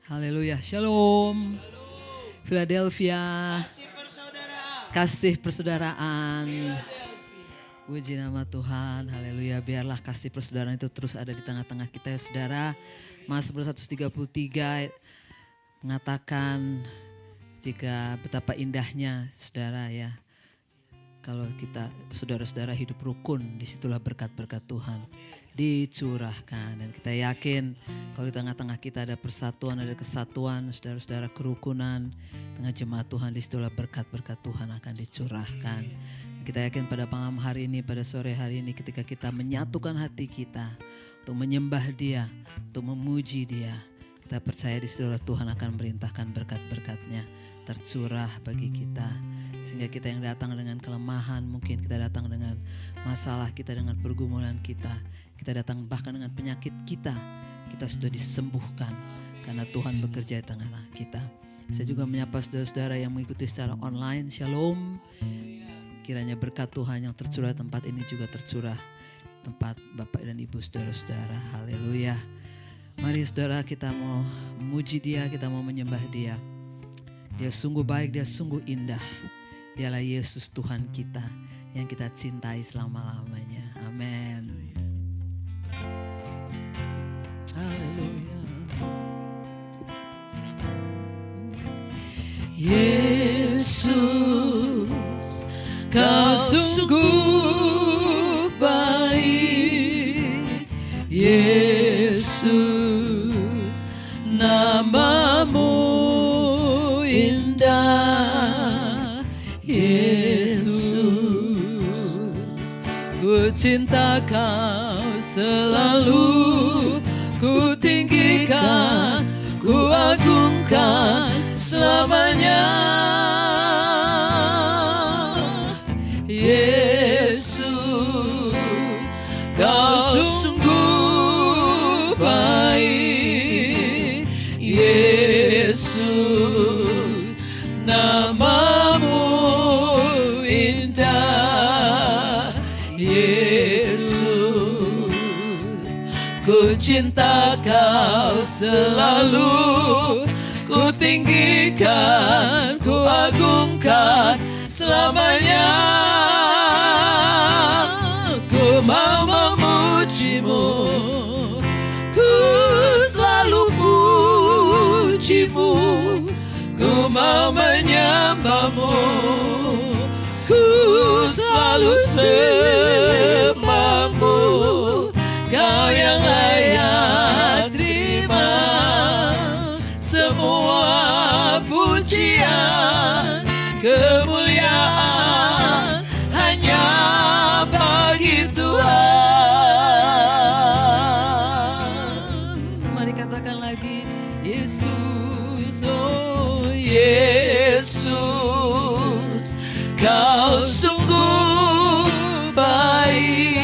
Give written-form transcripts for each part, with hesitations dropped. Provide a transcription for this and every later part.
Haleluya, shalom. Philadelphia, kasih persaudaraan. Puji nama Tuhan, haleluya. Biarlah kasih persaudaraan itu terus ada di tengah-tengah kita ya saudara. Mazmur 133 mengatakan jika betapa indahnya saudara ya. Kalau kita saudara-saudara hidup rukun, disitulah berkat-berkat Tuhan dicurahkan. Dan kita yakin kalau di tengah-tengah kita ada persatuan, ada kesatuan, saudara-saudara kerukunan, tengah jemaat Tuhan, disitulah berkat-berkat Tuhan akan dicurahkan. Kita yakin pada malam hari ini, pada sore hari ini ketika kita menyatukan hati kita untuk menyembah Dia, untuk memuji Dia, kita percaya disitulah Tuhan akan merintahkan berkat-berkatnya tercurah bagi kita. Sehingga kita yang datang dengan kelemahan, mungkin kita datang dengan masalah kita, dengan pergumulan kita datang bahkan dengan penyakit kita sudah disembuhkan karena Tuhan bekerja di tengah-tengah kita. Saya juga menyapa saudara-saudara yang mengikuti secara online, shalom. Kiranya berkat Tuhan yang tercurah tempat ini juga tercurah tempat Bapak dan Ibu saudara-saudara, haleluya. Mari saudara, kita mau memuji Dia, kita mau menyembah Dia. Dia sungguh baik, Dia sungguh indah. Dialah Yesus Tuhan kita yang kita cintai selama-lamanya. Amin. Haleluya. Yesus, Kau sungguh baik. Yesus, namamu indah. Yesus, ku cinta Kau selalu, ku tinggikan, ku agungkan selamanya. Yesus, Kau sungguh baik. Yesus, namamu indah. Yesus, ku cinta Kau selalu, ku tinggikan, ku agungkan selamanya. Ku mau memuji-Mu, ku selalu puji-Mu. Ku mau menyembah-Mu, ku selalu sembah-Mu. Kau yang layak terima semua pujian, kemuliaan hanya bagi Tuhan. Mari katakan lagi, Yesus, oh Yesus, Kau sungguh baik.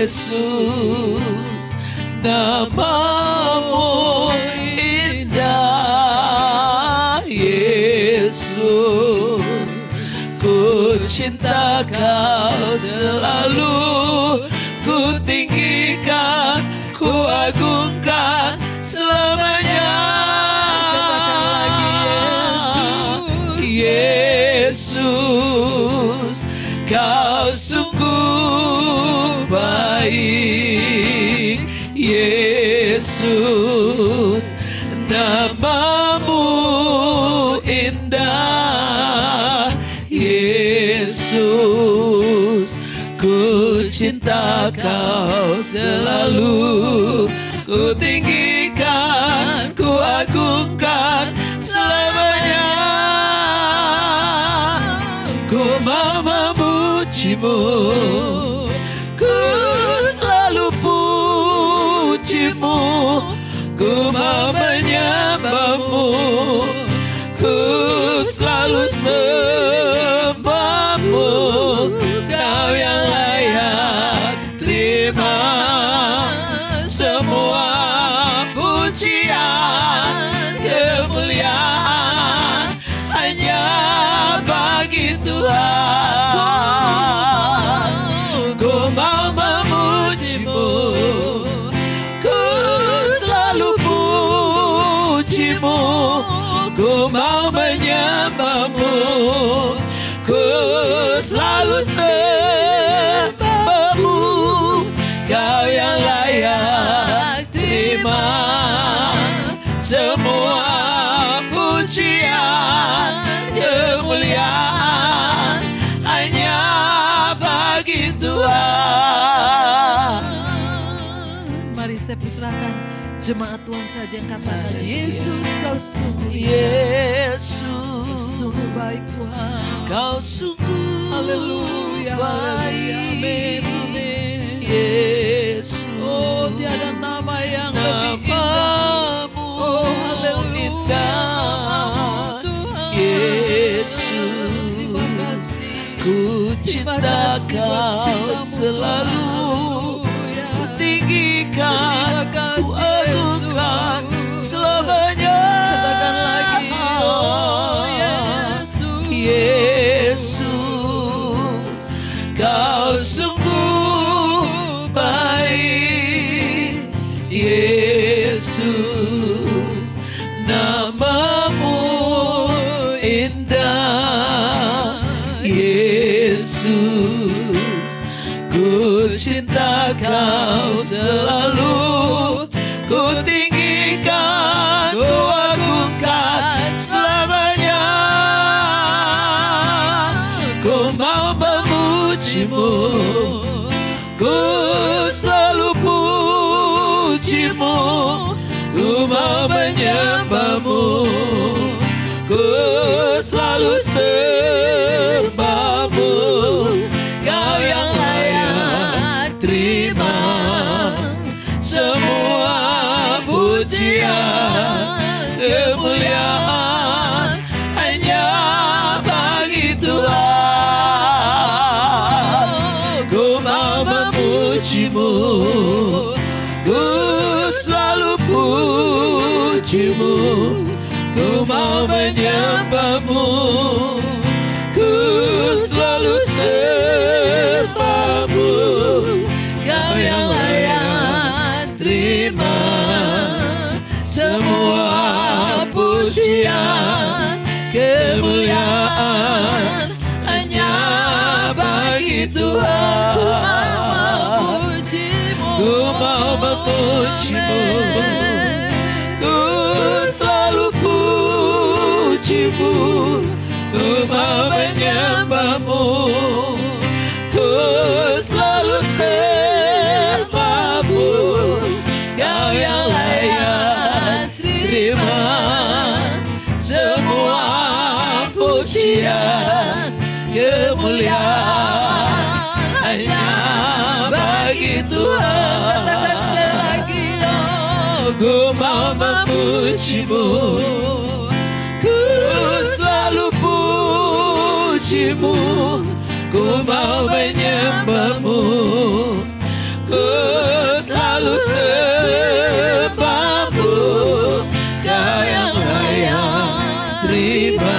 Yesus, namamu indah. Yesus, ku cinta Kau selalu, ku tinggikan, ku agungkan selamanya. Katakan lagi, Yesus, Kau sungguh baik. Yesus, namamu indah. Yesus, ku cinta Kau selalu, ku tinggikan, ku agungkan selamanya. Ku mau memuji-Mu, ku selalu puji-Mu. Ku mau menyembah-Mu, ku selalu sembah-Mu. Kau yang layak terima semua pujian, kemuliaan hanya bagi Tuhan. Ku mau memuji-Mu, ku selalu puji memujimu, ku mau menyembahmu, ku selalu sembahmu, kau yang layak terima semua pujian, kemuliaan hanya bagi Tuhan. Mari saya persilahkan jemaat Tuhan saja yang katakan, Yesus kau sungguh Yesus sungguh baik Tuhan. kau sungguh Haleluya, haleluya, amin, amin. Yesus, Oh, tiada nama yang lebih indah. namamu Oh, haleluya, indah. namamu Tuhan. Yesus, Terima kasih. ku Terima cinta kasih buat kau cintamu, selalu, Haleluya. ku tinggikan, Terima kasih, ku agungkan Yesus. selamanya. Katakan lagi, oh Yesus. Yesus, kau sungguh baik. Yesus, namamu indah. Yesus, ku cinta kau selalu, ku tinggikan, ku agungkan selamanya. Ku mau memujimu, ku selalu pujimu, ku mau menyembahmu, ku selalu sembahmu, kau yang layak terima semua pujian, kemuliaan hanya bagi Tuhan. Ku mau memujimu, ku selalu pujimu, ku mau menyembahmu, ku selalu sembahmu, kau yang layak terima semua pujian, kemuliaan hanya bagi Tuhan. Ku mau memujimu, ku selalu pujimu, ku mau menyembahmu, ku selalu sembahmu, kau yang layak terima semua pujian, kemuliaan hanya bagi Tuhan. Katakan sekali lagi, oh, Ku mau memujimu, ku selalu pujimu, ku mau menyembahmu, ku selalu sembahmu, kau yang layak terima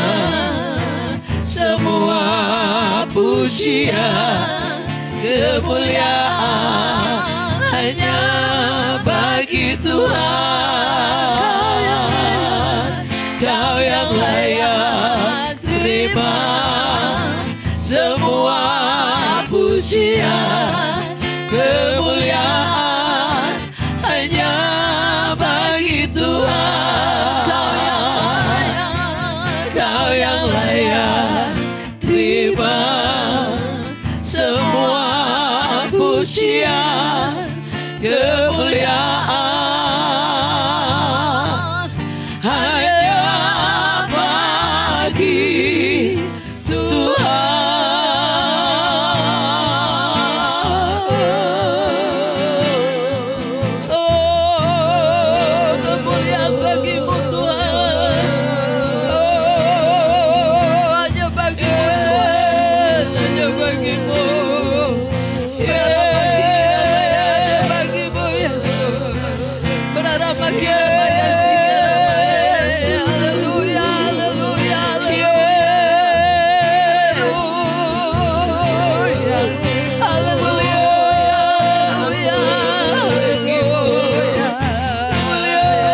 semua pujian, kemuliaan hanya bagi Tuhan. Kau yang layak terima semua pujian, kemuliaan hanya bagi Tuhan. Kau yang layak terima semua pujian, kemuliaan hanya bagi Tuhan. oh, kemuliaan bagimu Tuhan. Oh, hanya bagimu Tuhan, hanya bagimu. Hanya bagimu Yesus. Berharap makin haleluya, haleluya, haleluya, haleluya, haleluya, haleluya.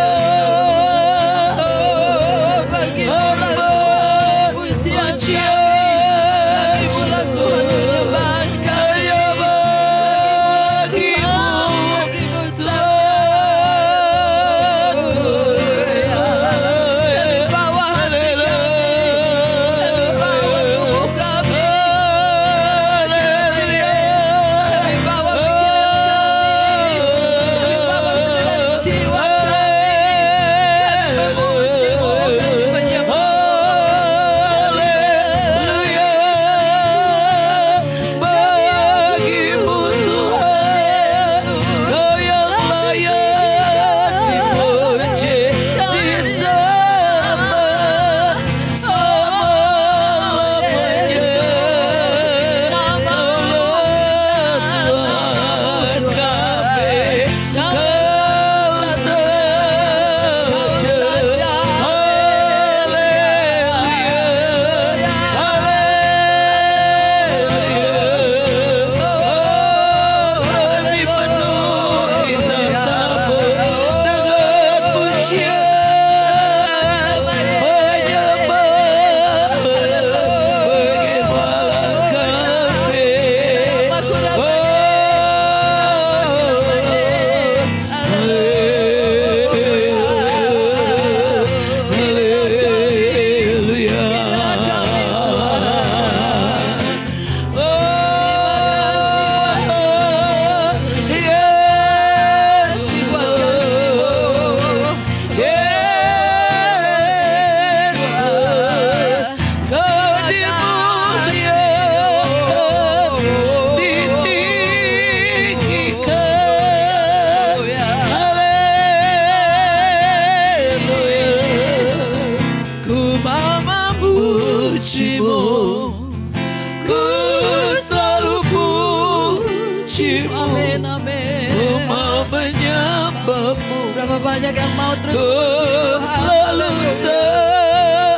Berapa banyak yang mau terus Ku selalu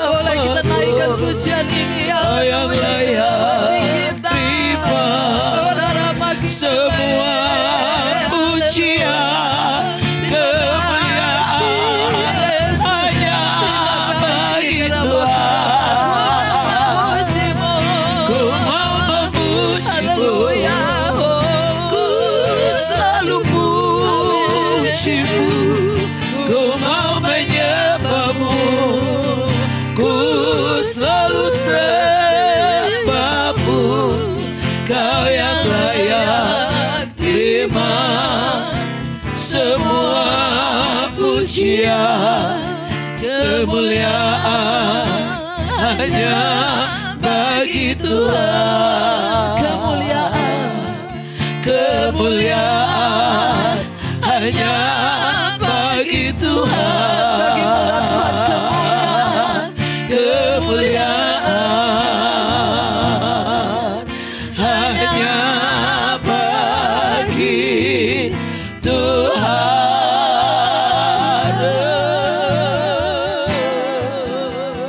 boleh kita naikkan pujian ini ya yang layak terima semua pujian kemuliaan hanya bagi Tuhan. Ku mau memujimu, ku selalu pujimu, ku mau menyembahmu, ku selalu sembahmu, kau yang layak terima semua pujian kemuliaan hanya bagi Tuhan. Kemuliaan hanya bagi Tuhan. Kemuliaan hanya bagi Tuhan.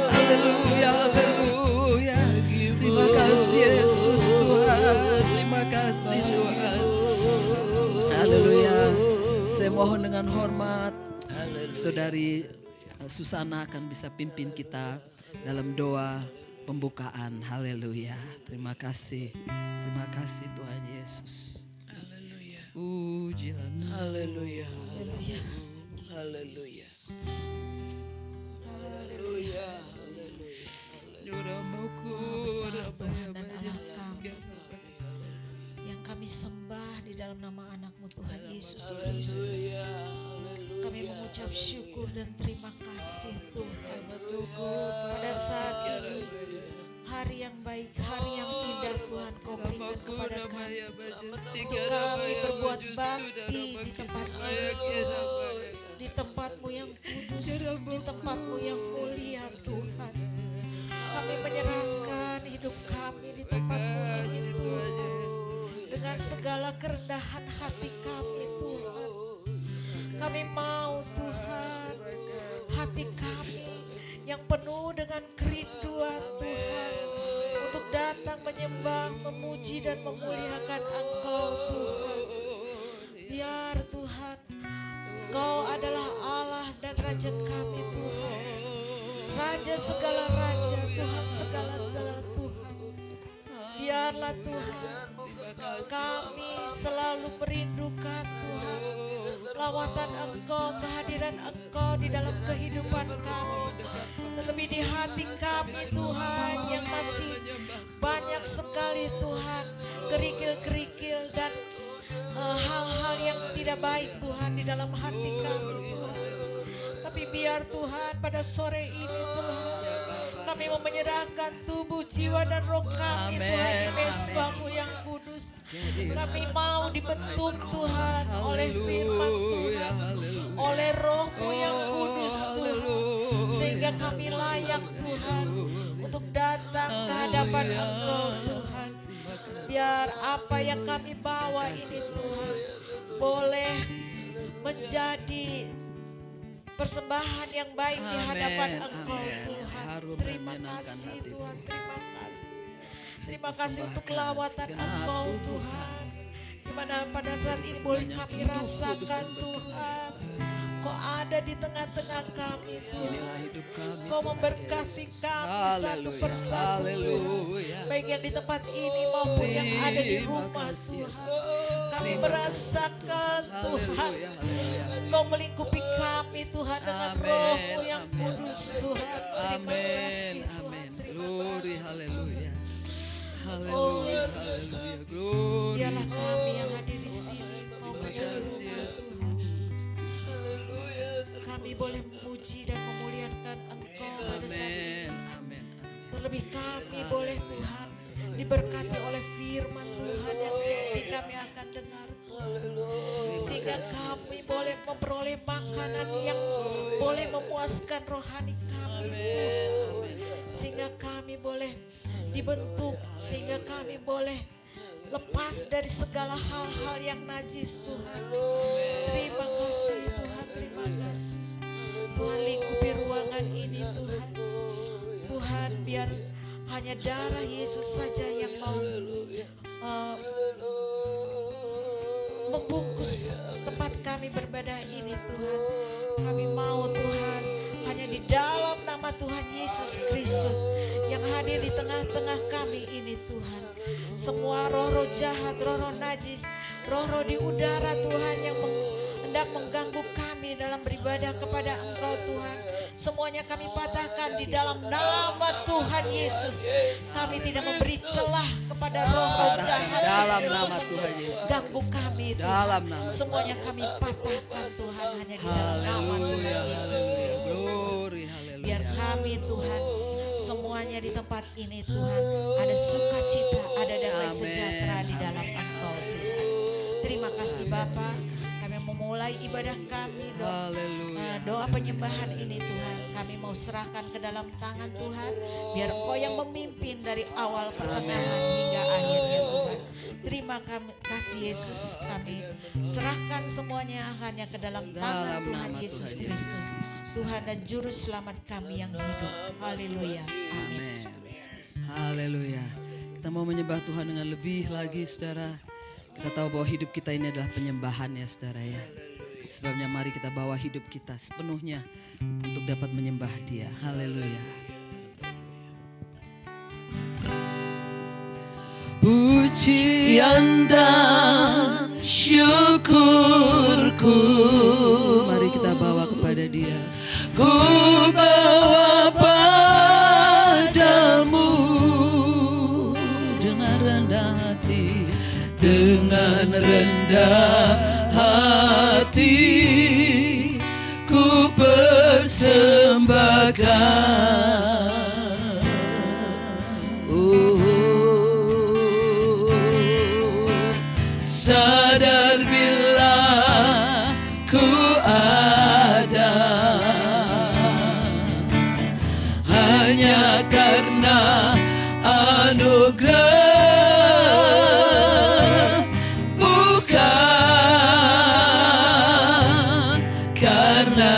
Haleluya, haleluya. Terima kasih Yesus Tuhan. Terima kasih Tuhan. Haleluya. Saya mohon dengan hormat Saudari Susana akan bisa pimpin kita dalam doa pembukaan. Haleluya. Terima kasih. Terima kasih Tuhan Yesus. Haleluya. Pujian. Haleluya. Haleluya. Haleluya. Haleluya. Yang kami sembah di dalam nama anakmu Tuhan Yesus Kristus. Kami mengucap syukur dan terima kasih Tuhan. Pada saat ini hari yang baik, hari yang indah Tuhan Kau berikan kepada kami. Untuk kami berbuat bakti di tempat ini, di tempatmu yang kudus, di tempatmu yang mulia Tuhan. Kami menyerahkan hidup kami di tempatmu ini Tuhan. Dengan segala kerendahan hati kami Tuhan. Kami mau Tuhan, hati kami yang penuh dengan kerinduan Tuhan. Untuk datang menyembah, memuji dan memuliakan Engkau Tuhan. Biar Tuhan, Engkau adalah Allah dan Raja kami Tuhan. Raja segala raja, Tuhan segala Tuhan. Biarlah Tuhan, kami selalu merindukan Tuhan lawatan Engkau, kehadiran Engkau di dalam kehidupan kami. Terlebih di hati kami Tuhan yang masih banyak sekali Tuhan kerikil-kerikil dan hal-hal yang tidak baik Tuhan di dalam hati kami Tuhan. Tapi biar Tuhan pada sore ini Tuhan, kami mau menyerahkan tubuh, jiwa dan roh kami Tuhan di mezbah-Mu yang kudus. Kami mau dibentuk Tuhan oleh firman Tuhan, oleh roh-Mu yang kudus Tuhan. Sehingga kami layak Tuhan untuk datang ke hadapan Engkau Tuhan. Biar apa yang kami bawa ini Tuhan boleh menjadi persembahan yang baik di hadapan Engkau Tuhan. Terima kasih Tuhan, terima kasih. Terima kasih untuk lawatan Engkau Tuhan. Di mana pada saat ini boleh kami rasakan Tuhan, Kau ada di tengah-tengah kami Tuhan. Kau memberkati kami satu persatu, baik yang di tempat ini maupun yang ada di rumah Tuhan. Kami merasakan Tuhan, Kau melingkupi kami Tuhan dengan roh-Mu yang kudus Tuhan. Terima kasih Tuhan. Glory, haleluya. Oh Haleluya, Yesus, haleluya. Glory. biarlah kami yang hadir di sini mau Terima kasih Yesus. kami boleh memuji dan memuliakan Engkau pada saat ini. Amin, amin, amin. Terlebih kami boleh Tuhan diberkati oleh firman Tuhan yang nanti kami akan dengar. Sehingga kami boleh memperoleh makanan yang boleh memuaskan rohani kami. Sehingga kami boleh dibentuk, sehingga kami boleh lepas dari segala hal-hal yang najis Tuhan. Terima kasih Tuhan, terima ruangan ini Tuhan. Tuhan, biar hanya darah Yesus saja yang mau membungkus tempat kami beribadah ini Tuhan. Kami mau Tuhan hanya di dalam nama Tuhan Yesus Kristus yang hadir di tengah-tengah kami ini Tuhan. Semua roh-roh jahat, roh-roh najis, roh-roh di udara Tuhan yang hendak mengganggu kami dalam beribadah kepada Engkau Tuhan, semuanya kami patahkan di dalam nama Tuhan Yesus. Kami tidak memberi celah kepada roh-roh jahat dalam nama Tuhan Yesus. ganggu kami Tuhan. Dalam nama Semuanya kami patahkan Tuhan hanya di dalam nama Tuhan Yesus Kristus. Glory, Biar haleluya. kami Tuhan semuanya di tempat ini Tuhan ada sukacita, ada damai Amin. sejahtera di dalam Engkau Tuhan. Terima kasih Bapa. Kami memulai ibadah kami, Haleluya. doa penyembahan ini Tuhan. Kami mau serahkan ke dalam tangan Tuhan. Biar Engkau yang memimpin dari awal pertengahan hingga akhirnya Tuhan. Terima kasih Yesus, kami serahkan semuanya hanya ke dalam tangan Dalam Tuhan nama Yesus Tuhan Yesus Kristus, Kristus. Tuhan dan Juru Selamat kami yang hidup. Haleluya. Amin. Amin. Haleluya. Kita mau menyembah Tuhan dengan lebih lagi, saudara. Kita tahu bahwa hidup kita ini adalah penyembahan ya, saudara ya. Sebabnya mari kita bawa hidup kita sepenuhnya untuk dapat menyembah Dia. Haleluya. Pujian dan syukurku, mari kita bawa kepada Dia. Ku bawa padamu dengan rendah hati, dengan rendah hati ku persembahkan. Sadar bila ku ada hanya karena anugerah, bukan karena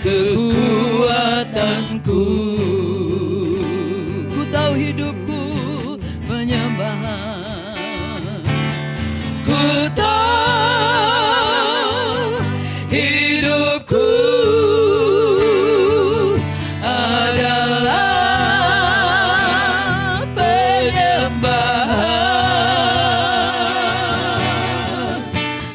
kekuatanku. Ku tahu hidupku penyembahan. Ku tahu hidupku adalah penyembahan.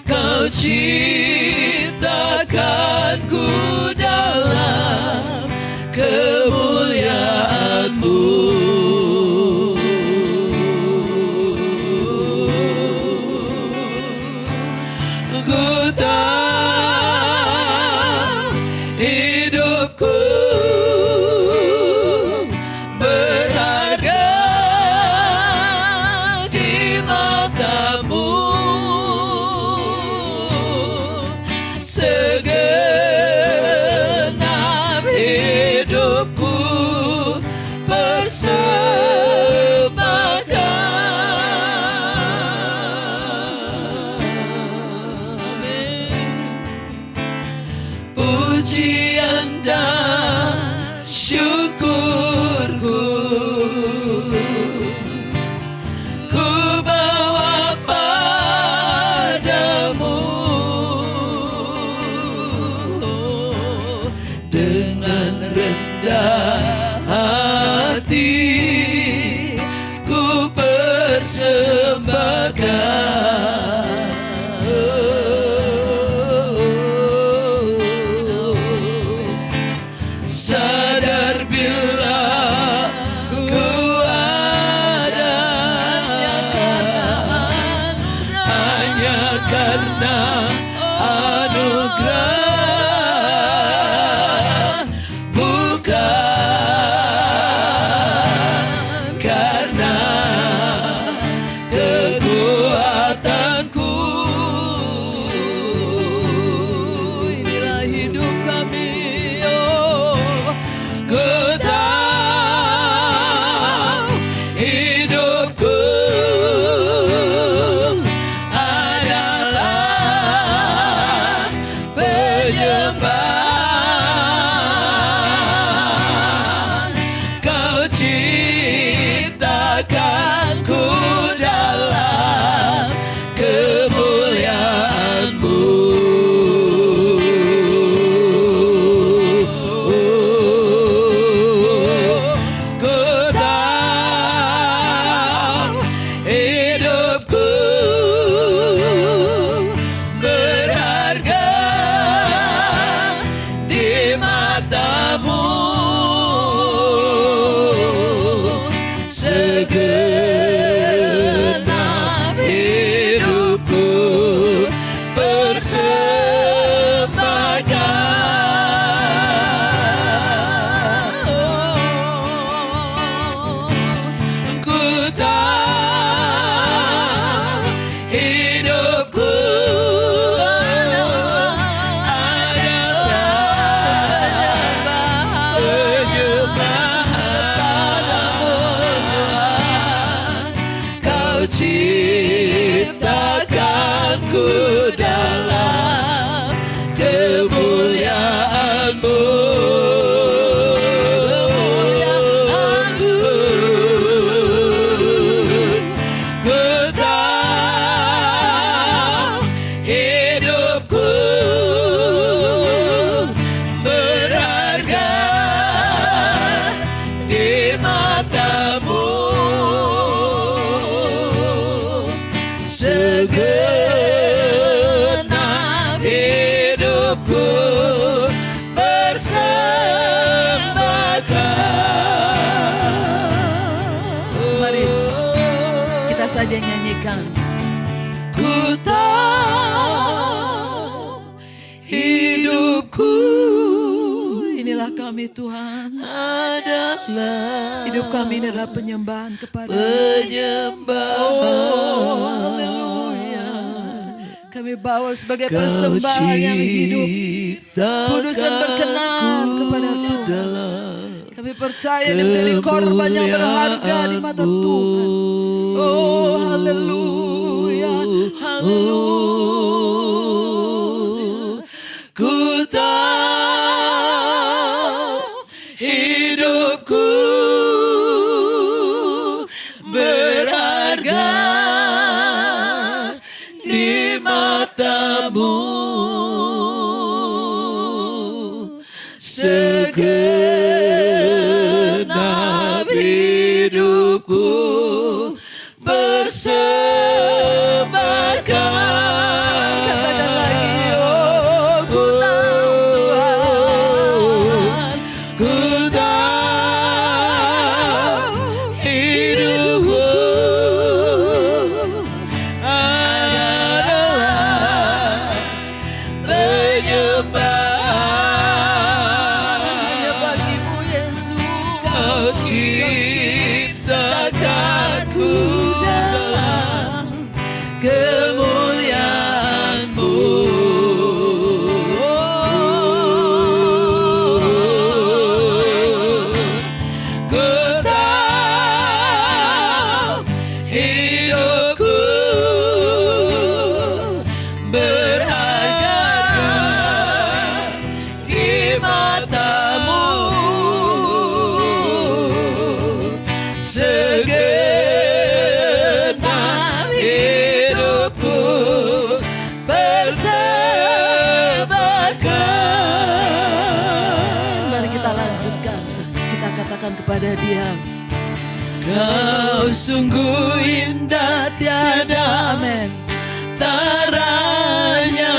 Kau ciptakanku dalam kemuliaan-Mu. Ku tahu hidupku berharga di mata-Mu. Segenap hidupku pujian dan syukurku ku bawa padamu dengan rendah hati ku persembahkan. Sadar bila ku ada hanya karena anugerah, bukan karena kekuatanku. Inilah hidup kami. Ku tahu hidupku adalah penyembahan. kemuliaan-Mu. Segenap hidupku persembahkan. Mari kita saja nyanyikan. Ku tahu hidupku Inilah kami Tuhan. adalah Hidup kami ini adalah penyembahan kepada penyembahan. Haleluya. Kami bawa sebagai persembahan yang hidup, kudus dan berkenan kepada Tuhan. Kami percaya ini menjadi korban yang berharga di mata Tuhan. Oh haleluya, haleluya. Ku tahu hidupku berharga di mata-Mu. Segenap hidupku persembahkan. Katakan lagi, oh ku tahu Tuhan. Ku tahu hidupku adalah penyembahan. Hanya bagimu Yesus. Kau ciptakanku dalam kemuliaan-Mu. Ku tahu hidupku berharga di mata-Mu. Segenap hidupku persembahkan. Mari kita lanjutkan. Kita katakan kepada Dia. Kau sungguh indah tiada Amin. taranya,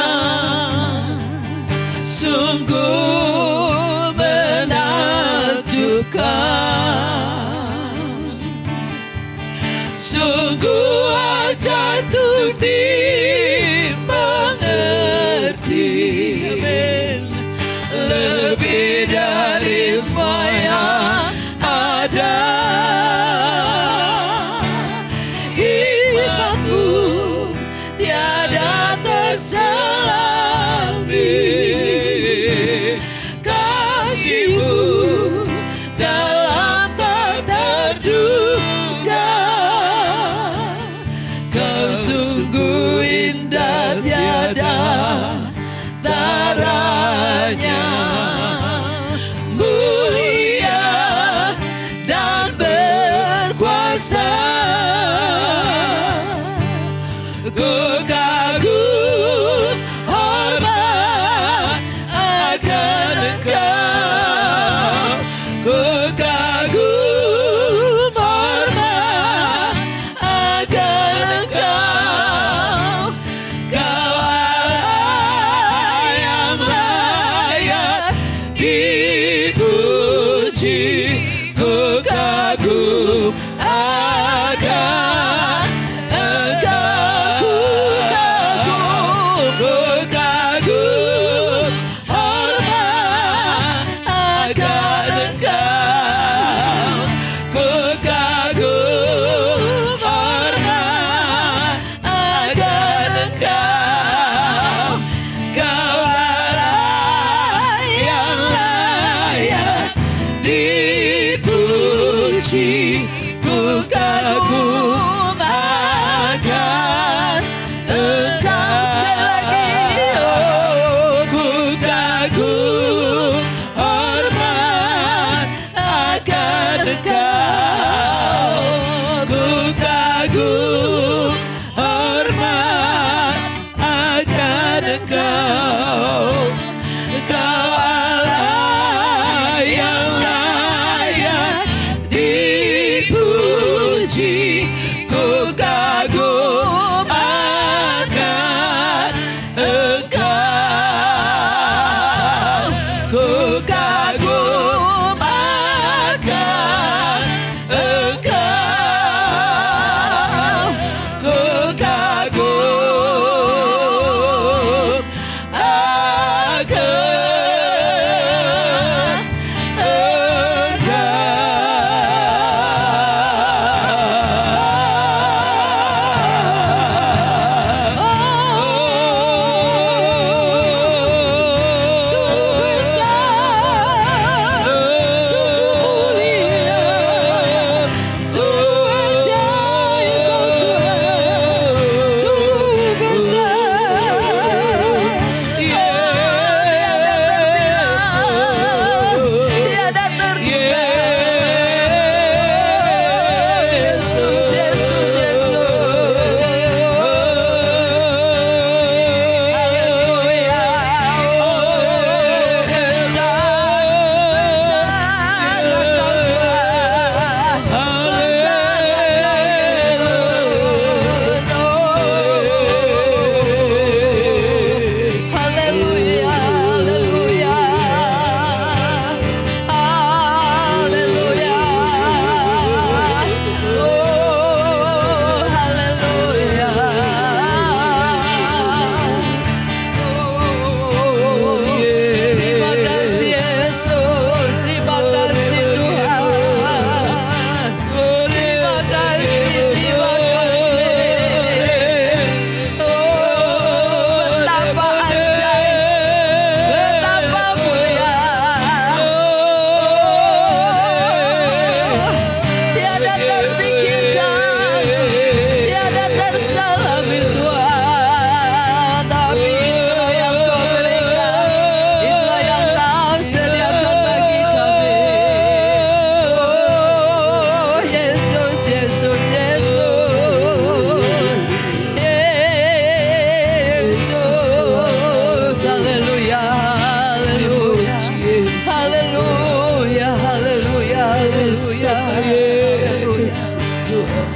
sungguh menakjubkan, sungguh ajaib untuk dimengerti. Amin. Lebih dari semua yang ada. Hikmat-Mu tiada terselami.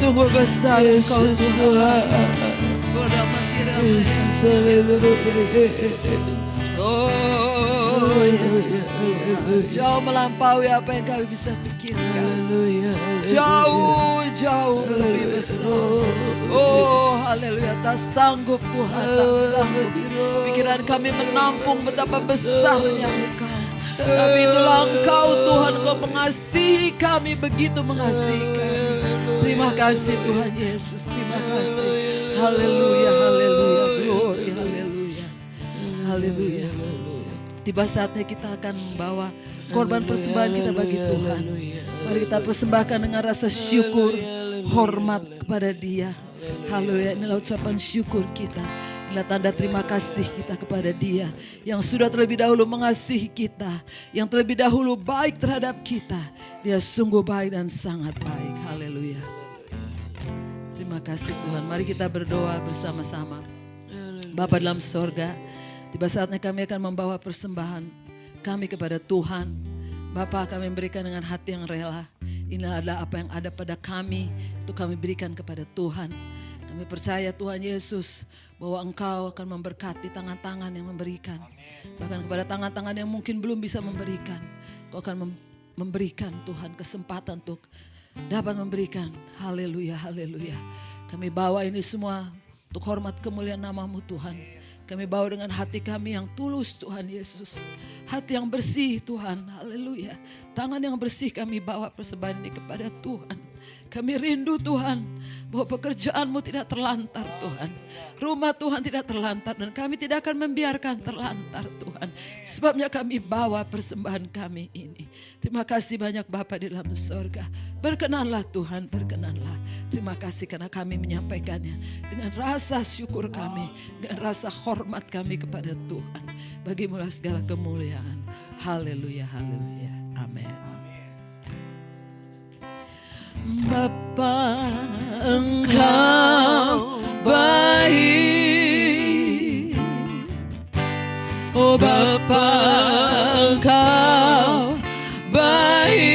Sungguh besar Engkau Tuhan. Yesus, haleluya. Oh Yesus Tuhan. Jauh melampaui apa yang kami bisa pikirkan. Jauh lebih besar. Oh haleluya. Tak sanggup Tuhan, tak sanggup. Pikiran kami menampung betapa besarnya Engkau. Tapi itulah Engkau Tuhan, Engkau mengasihi kami, begitu mengasihi kami. Terima kasih Tuhan Yesus, terima kasih. Haleluya, haleluya, glory, haleluya. Haleluya. Tiba saatnya kita akan membawa korban persembahan kita bagi Tuhan. Mari kita persembahkan dengan rasa syukur, hormat kepada Dia. Haleluya, inilah ucapan syukur kita. Inilah tanda terima kasih kita kepada Dia yang sudah terlebih dahulu mengasihi kita, yang terlebih dahulu baik terhadap kita. Dia sungguh baik dan sangat baik. Haleluya. Terima kasih Tuhan. Mari kita berdoa bersama-sama. Bapa dalam sorga, tiba saatnya kami akan membawa persembahan kami kepada Tuhan. Bapa, kami memberikan dengan hati yang rela. Inilah adalah apa yang ada pada kami, itu kami berikan kepada Tuhan. Kami percaya Tuhan Yesus bahwa Engkau akan memberkati tangan-tangan yang memberikan. Bahkan kepada tangan-tangan yang mungkin belum bisa memberikan, Engkau akan memberikan Tuhan kesempatan untuk dapat memberikan. Haleluya, haleluya. Kami bawa ini semua untuk hormat kemuliaan nama-Mu Tuhan. Kami bawa dengan hati kami yang tulus Tuhan Yesus. Hati yang bersih Tuhan, haleluya. Tangan yang bersih kami bawa persembahan ini kepada Tuhan. Kami rindu Tuhan bahwa pekerjaan-Mu tidak terlantar Tuhan. Rumah Tuhan tidak terlantar dan kami tidak akan membiarkan terlantar Tuhan. Sebabnya kami bawa persembahan kami ini. Terima kasih banyak Bapa di dalam sorga. Berkenanlah Tuhan, berkenanlah. Terima kasih karena kami menyampaikannya dengan rasa syukur kami, dengan rasa hormat kami kepada Tuhan. Bagimu-lah segala kemuliaan. Haleluya, haleluya. Amin. Bapa, Engkau baik. Oh Bapa, Engkau baik.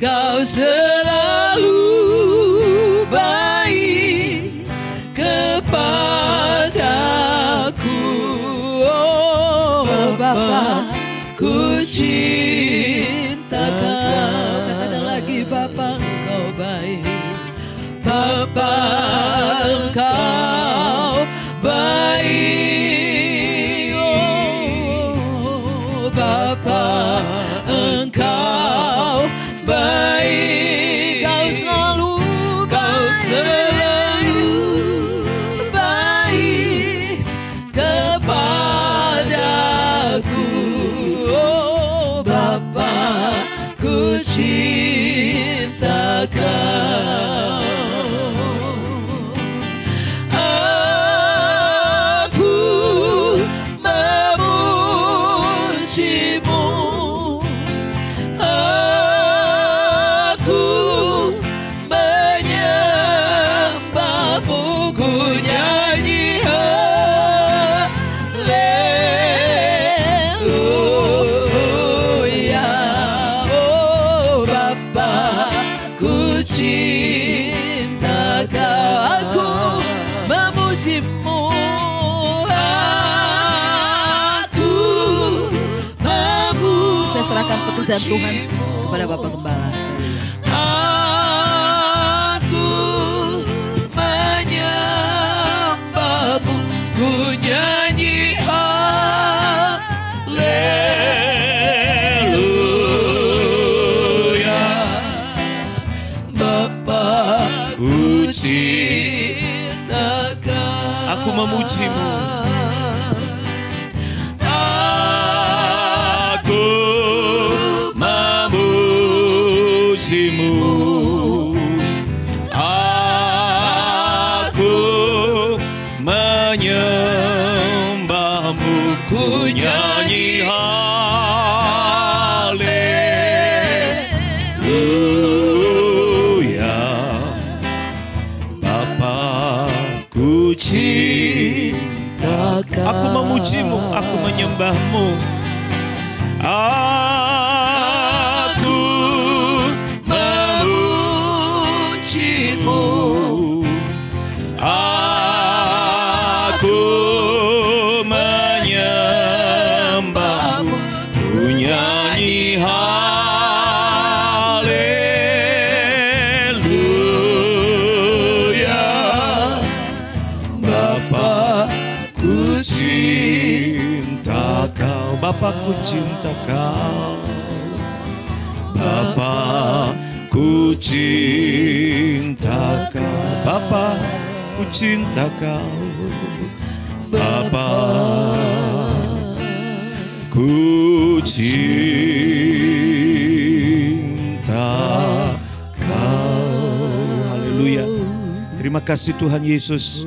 Kau selalu baik kepadaku. Oh Bapa, ku cinta Kau. Bapa, Engkau baik. Bapa, Engkau baik. Oh, Bapa, Engkau baik. Kau selalu baik kepadaku. Oh, Bapa, ku cinta Kau. Aku memuji-Mu. Aku menyembah-Mu. Ku nyanyi haleluya. Oh Bapa, ku cinta Kau. Aku memuji-Mu. Aku memuji. Saya serahkan pekerjaan Tuhan kepada Bapak Gembala. Aku menyembah-Mu. Ku nyanyi haleluya. Bapa, ku cinta Kau. Aku memuji-Mu. Aku memuji-Mu. Aku menyembah-Mu. Ku nyanyi haleluya. Bapa, ku cinta Kau. Aku memuji-Mu, aku menyembah-Mu. Aku memuji Bapa ku cinta kau, Bapa ku cinta kau, Bapa ku cinta kau, Bapa ku cinta kau. Haleluya. Terima kasih Tuhan Yesus.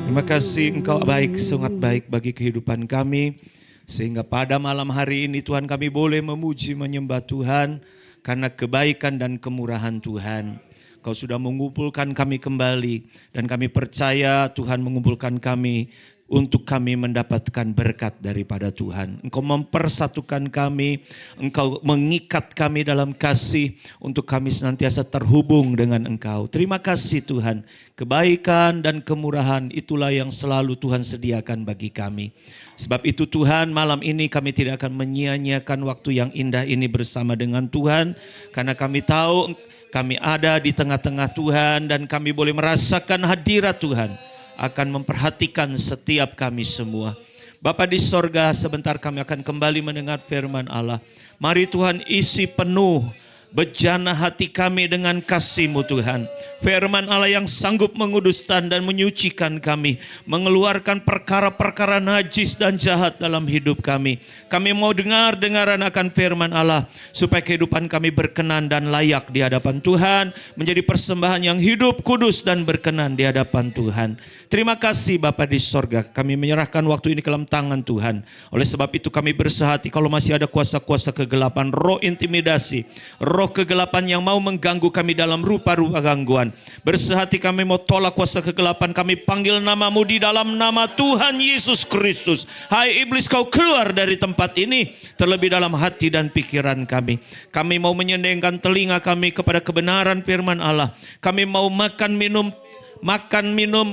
Terima kasih Engkau baik, sangat baik bagi kehidupan kami. Sehingga pada malam hari ini Tuhan kami boleh memuji menyembah Tuhan karena kebaikan dan kemurahan Tuhan. Kau sudah mengumpulkan kami kembali dan kami percaya Tuhan mengumpulkan kami untuk kami mendapatkan berkat daripada Tuhan. Engkau mempersatukan kami, Engkau mengikat kami dalam kasih untuk kami senantiasa terhubung dengan Engkau. Terima kasih Tuhan, kebaikan dan kemurahan itulah yang selalu Tuhan sediakan bagi kami. Sebab itu Tuhan, malam ini kami tidak akan menyia-nyiakan waktu yang indah ini bersama dengan Tuhan. Karena kami tahu kami ada di tengah-tengah Tuhan dan kami boleh merasakan hadirat Tuhan akan memperhatikan setiap kami semua. Bapa di sorga, sebentar kami akan kembali mendengar firman Allah. Mari Tuhan isi penuh bejana hati kami dengan kasih-Mu Tuhan. Firman Allah yang sanggup menguduskan dan menyucikan kami. Mengeluarkan perkara-perkara najis dan jahat dalam hidup kami. Kami mau dengar-dengaran akan firman Allah. Supaya kehidupan kami berkenan dan layak di hadapan Tuhan. Menjadi persembahan yang hidup, kudus dan berkenan di hadapan Tuhan. Terima kasih Bapa di sorga. Kami menyerahkan waktu ini ke dalam tangan Tuhan. Oleh sebab itu kami bersehati kalau masih ada kuasa-kuasa kegelapan, roh intimidasi, roh kegelapan yang mau mengganggu kami dalam rupa-rupa gangguan. Bersehati kami mau tolak kuasa kegelapan. Kami panggil nama-Mu di dalam nama Tuhan Yesus Kristus. Hai iblis, kau keluar dari tempat ini. Terlebih dalam hati dan pikiran kami. Kami mau menyendengkan telinga kami kepada kebenaran firman Allah. Kami mau makan minum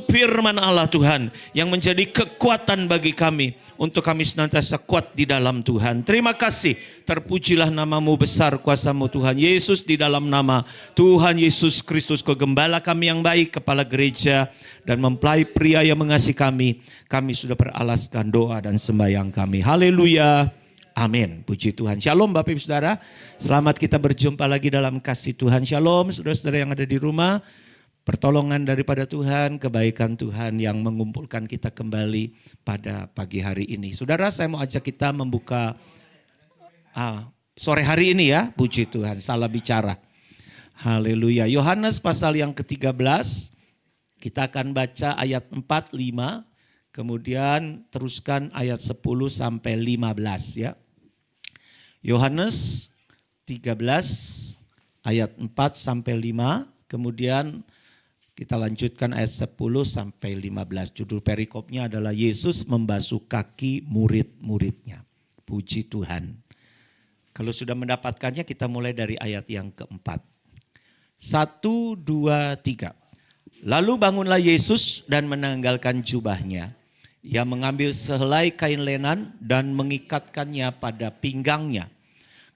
firman Allah Tuhan yang menjadi kekuatan bagi kami untuk kami senantiasa kuat di dalam Tuhan. Terima kasih, terpujilah nama-Mu besar, kuasa-Mu Tuhan Yesus, di dalam nama Tuhan Yesus Kristus, Kau gembala kami yang baik, kepala gereja dan mempelai pria yang mengasihi kami. Kami sudah beralaskan doa dan sembahyang kami. Haleluya. Amin. Puji Tuhan. Shalom Bapak Ibu Saudara. Selamat kita berjumpa lagi dalam kasih Tuhan. Shalom saudara-saudara yang ada di rumah. Pertolongan daripada Tuhan, kebaikan Tuhan yang mengumpulkan kita kembali pada pagi hari ini. Saudara, saya mau ajak kita membuka sore hari ini ya, puji Tuhan, salah bicara. Haleluya. Yohanes pasal yang ke-13, kita akan baca ayat 4, 5, kemudian teruskan ayat 10 sampai 15 ya. Yohanes 13 ayat 4 sampai 5, kemudian kita lanjutkan ayat 10 sampai 15. Judul perikopnya adalah Yesus membasuh kaki murid-muridnya. Puji Tuhan. Kalau sudah mendapatkannya kita mulai dari ayat yang keempat. 1, 2, 3. Lalu bangunlah Yesus dan menanggalkan jubahnya. Ia mengambil sehelai kain lenan dan mengikatkannya pada pinggangnya.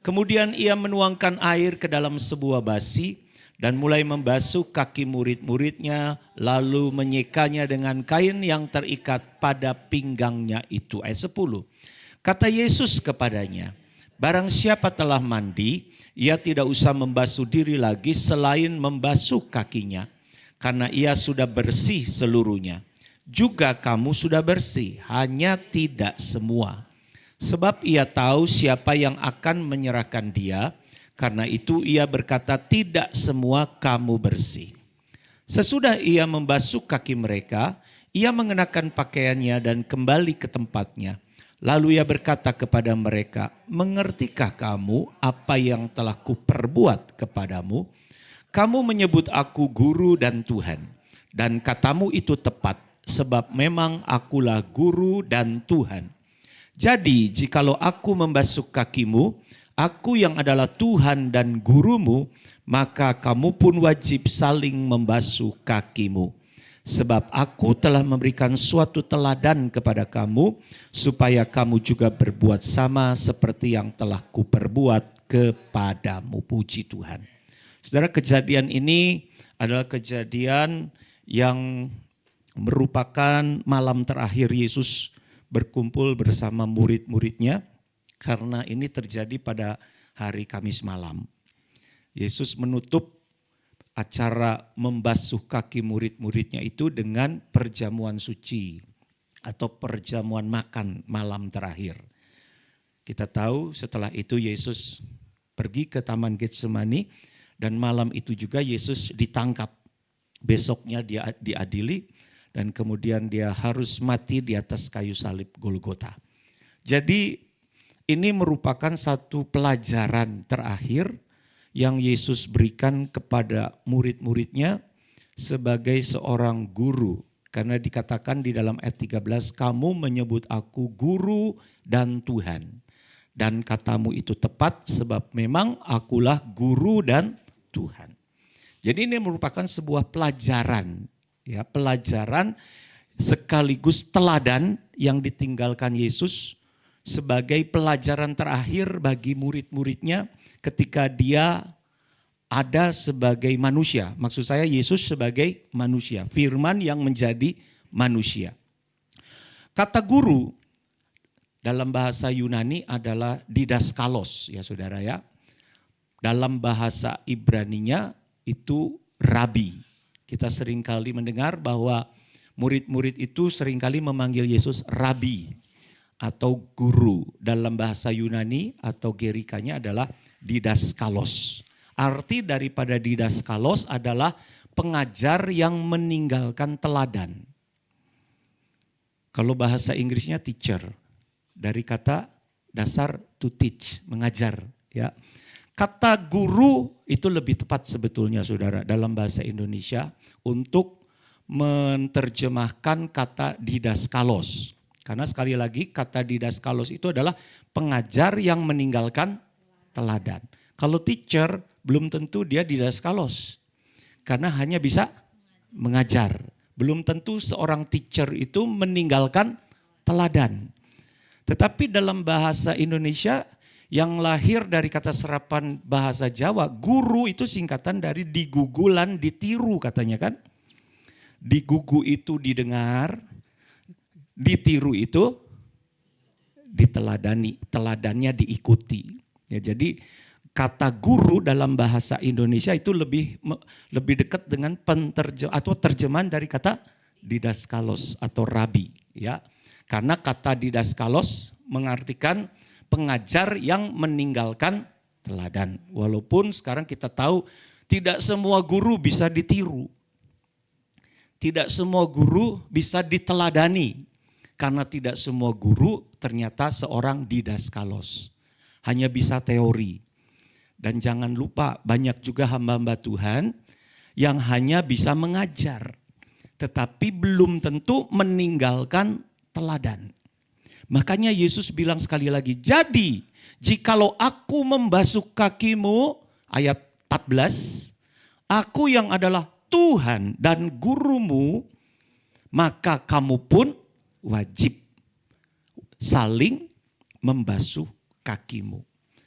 Kemudian ia menuangkan air ke dalam sebuah basi dan mulai membasuh kaki murid-muridnya, lalu menyekanya dengan kain yang terikat pada pinggangnya itu. Ayat 10. Kata Yesus kepadanya, barang siapa telah mandi, ia tidak usah membasuh diri lagi selain membasuh kakinya, karena ia sudah bersih seluruhnya. Juga kamu sudah bersih, hanya tidak semua. Sebab ia tahu siapa yang akan menyerahkan dia. Karena itu ia berkata, tidak semua kamu bersih. Sesudah ia membasuh kaki mereka, ia mengenakan pakaiannya dan kembali ke tempatnya. Lalu ia berkata kepada mereka, mengertikah kamu apa yang telah kuperbuat kepadamu? Kamu menyebut aku guru dan Tuhan. Dan katamu itu tepat, sebab memang akulah guru dan Tuhan. Jadi jikalau aku membasuh kakimu, aku yang adalah Tuhan dan gurumu, maka kamu pun wajib saling membasuh kakimu. Sebab aku telah memberikan suatu teladan kepada kamu, supaya kamu juga berbuat sama seperti yang telah kuperbuat kepadamu. Puji Tuhan. Saudara, kejadian ini adalah kejadian yang merupakan malam terakhir Yesus berkumpul bersama murid-muridnya. Karena ini terjadi pada hari Kamis malam. Yesus menutup acara membasuh kaki murid-muridnya itu dengan perjamuan suci atau perjamuan makan malam terakhir. Kita tahu setelah itu Yesus pergi ke Taman Getsemani dan malam itu juga Yesus ditangkap. Besoknya dia diadili dan kemudian dia harus mati di atas kayu salib Golgota. Jadi ini merupakan satu pelajaran terakhir yang Yesus berikan kepada murid-muridnya sebagai seorang guru. Karena dikatakan di dalam ayat 13, kamu menyebut aku guru dan Tuhan. Dan katamu itu tepat sebab memang akulah guru dan Tuhan. Jadi ini merupakan sebuah pelajaran, ya, pelajaran sekaligus teladan yang ditinggalkan Yesus sebagai pelajaran terakhir bagi murid-muridnya ketika dia ada sebagai manusia. Maksud saya Yesus sebagai manusia, firman yang menjadi manusia. Kata guru dalam bahasa Yunani adalah didaskalos ya saudara ya. Dalam bahasa Ibraninya itu rabi. Kita seringkali mendengar bahwa murid-murid itu seringkali memanggil Yesus rabi atau guru. Dalam bahasa Yunani atau Gerikanya adalah didaskalos. Arti daripada didaskalos adalah pengajar yang meninggalkan teladan. Kalau bahasa Inggrisnya teacher, dari kata dasar to teach, mengajar. Ya. Kata guru itu lebih tepat sebetulnya saudara dalam bahasa Indonesia untuk menerjemahkan kata didaskalos. Karena sekali lagi kata didaskalos itu adalah pengajar yang meninggalkan teladan. Kalau teacher belum tentu dia didaskalos. Karena hanya bisa mengajar. Belum tentu seorang teacher itu meninggalkan teladan. Tetapi dalam bahasa Indonesia yang lahir dari kata serapan bahasa Jawa, guru itu singkatan dari digugulan ditiru katanya kan. Digugu itu didengar, ditiru itu diteladani, teladannya diikuti. Ya, jadi kata guru dalam bahasa Indonesia itu lebih dekat dengan atau terjemahan dari kata didaskalos atau rabi. Ya, karena kata didaskalos mengartikan pengajar yang meninggalkan teladan. Walaupun sekarang kita tahu tidak semua guru bisa ditiru. Tidak semua guru bisa diteladani. Karena tidak semua guru ternyata seorang didaskalos. Hanya bisa teori. Dan jangan lupa banyak juga hamba-hamba Tuhan yang hanya bisa mengajar. Tetapi belum tentu meninggalkan teladan. Makanya Yesus bilang sekali lagi, jadi jikalau aku membasuh kakimu, ayat 14, aku yang adalah Tuhan dan gurumu, maka kamu pun wajib saling membasuh kakimu.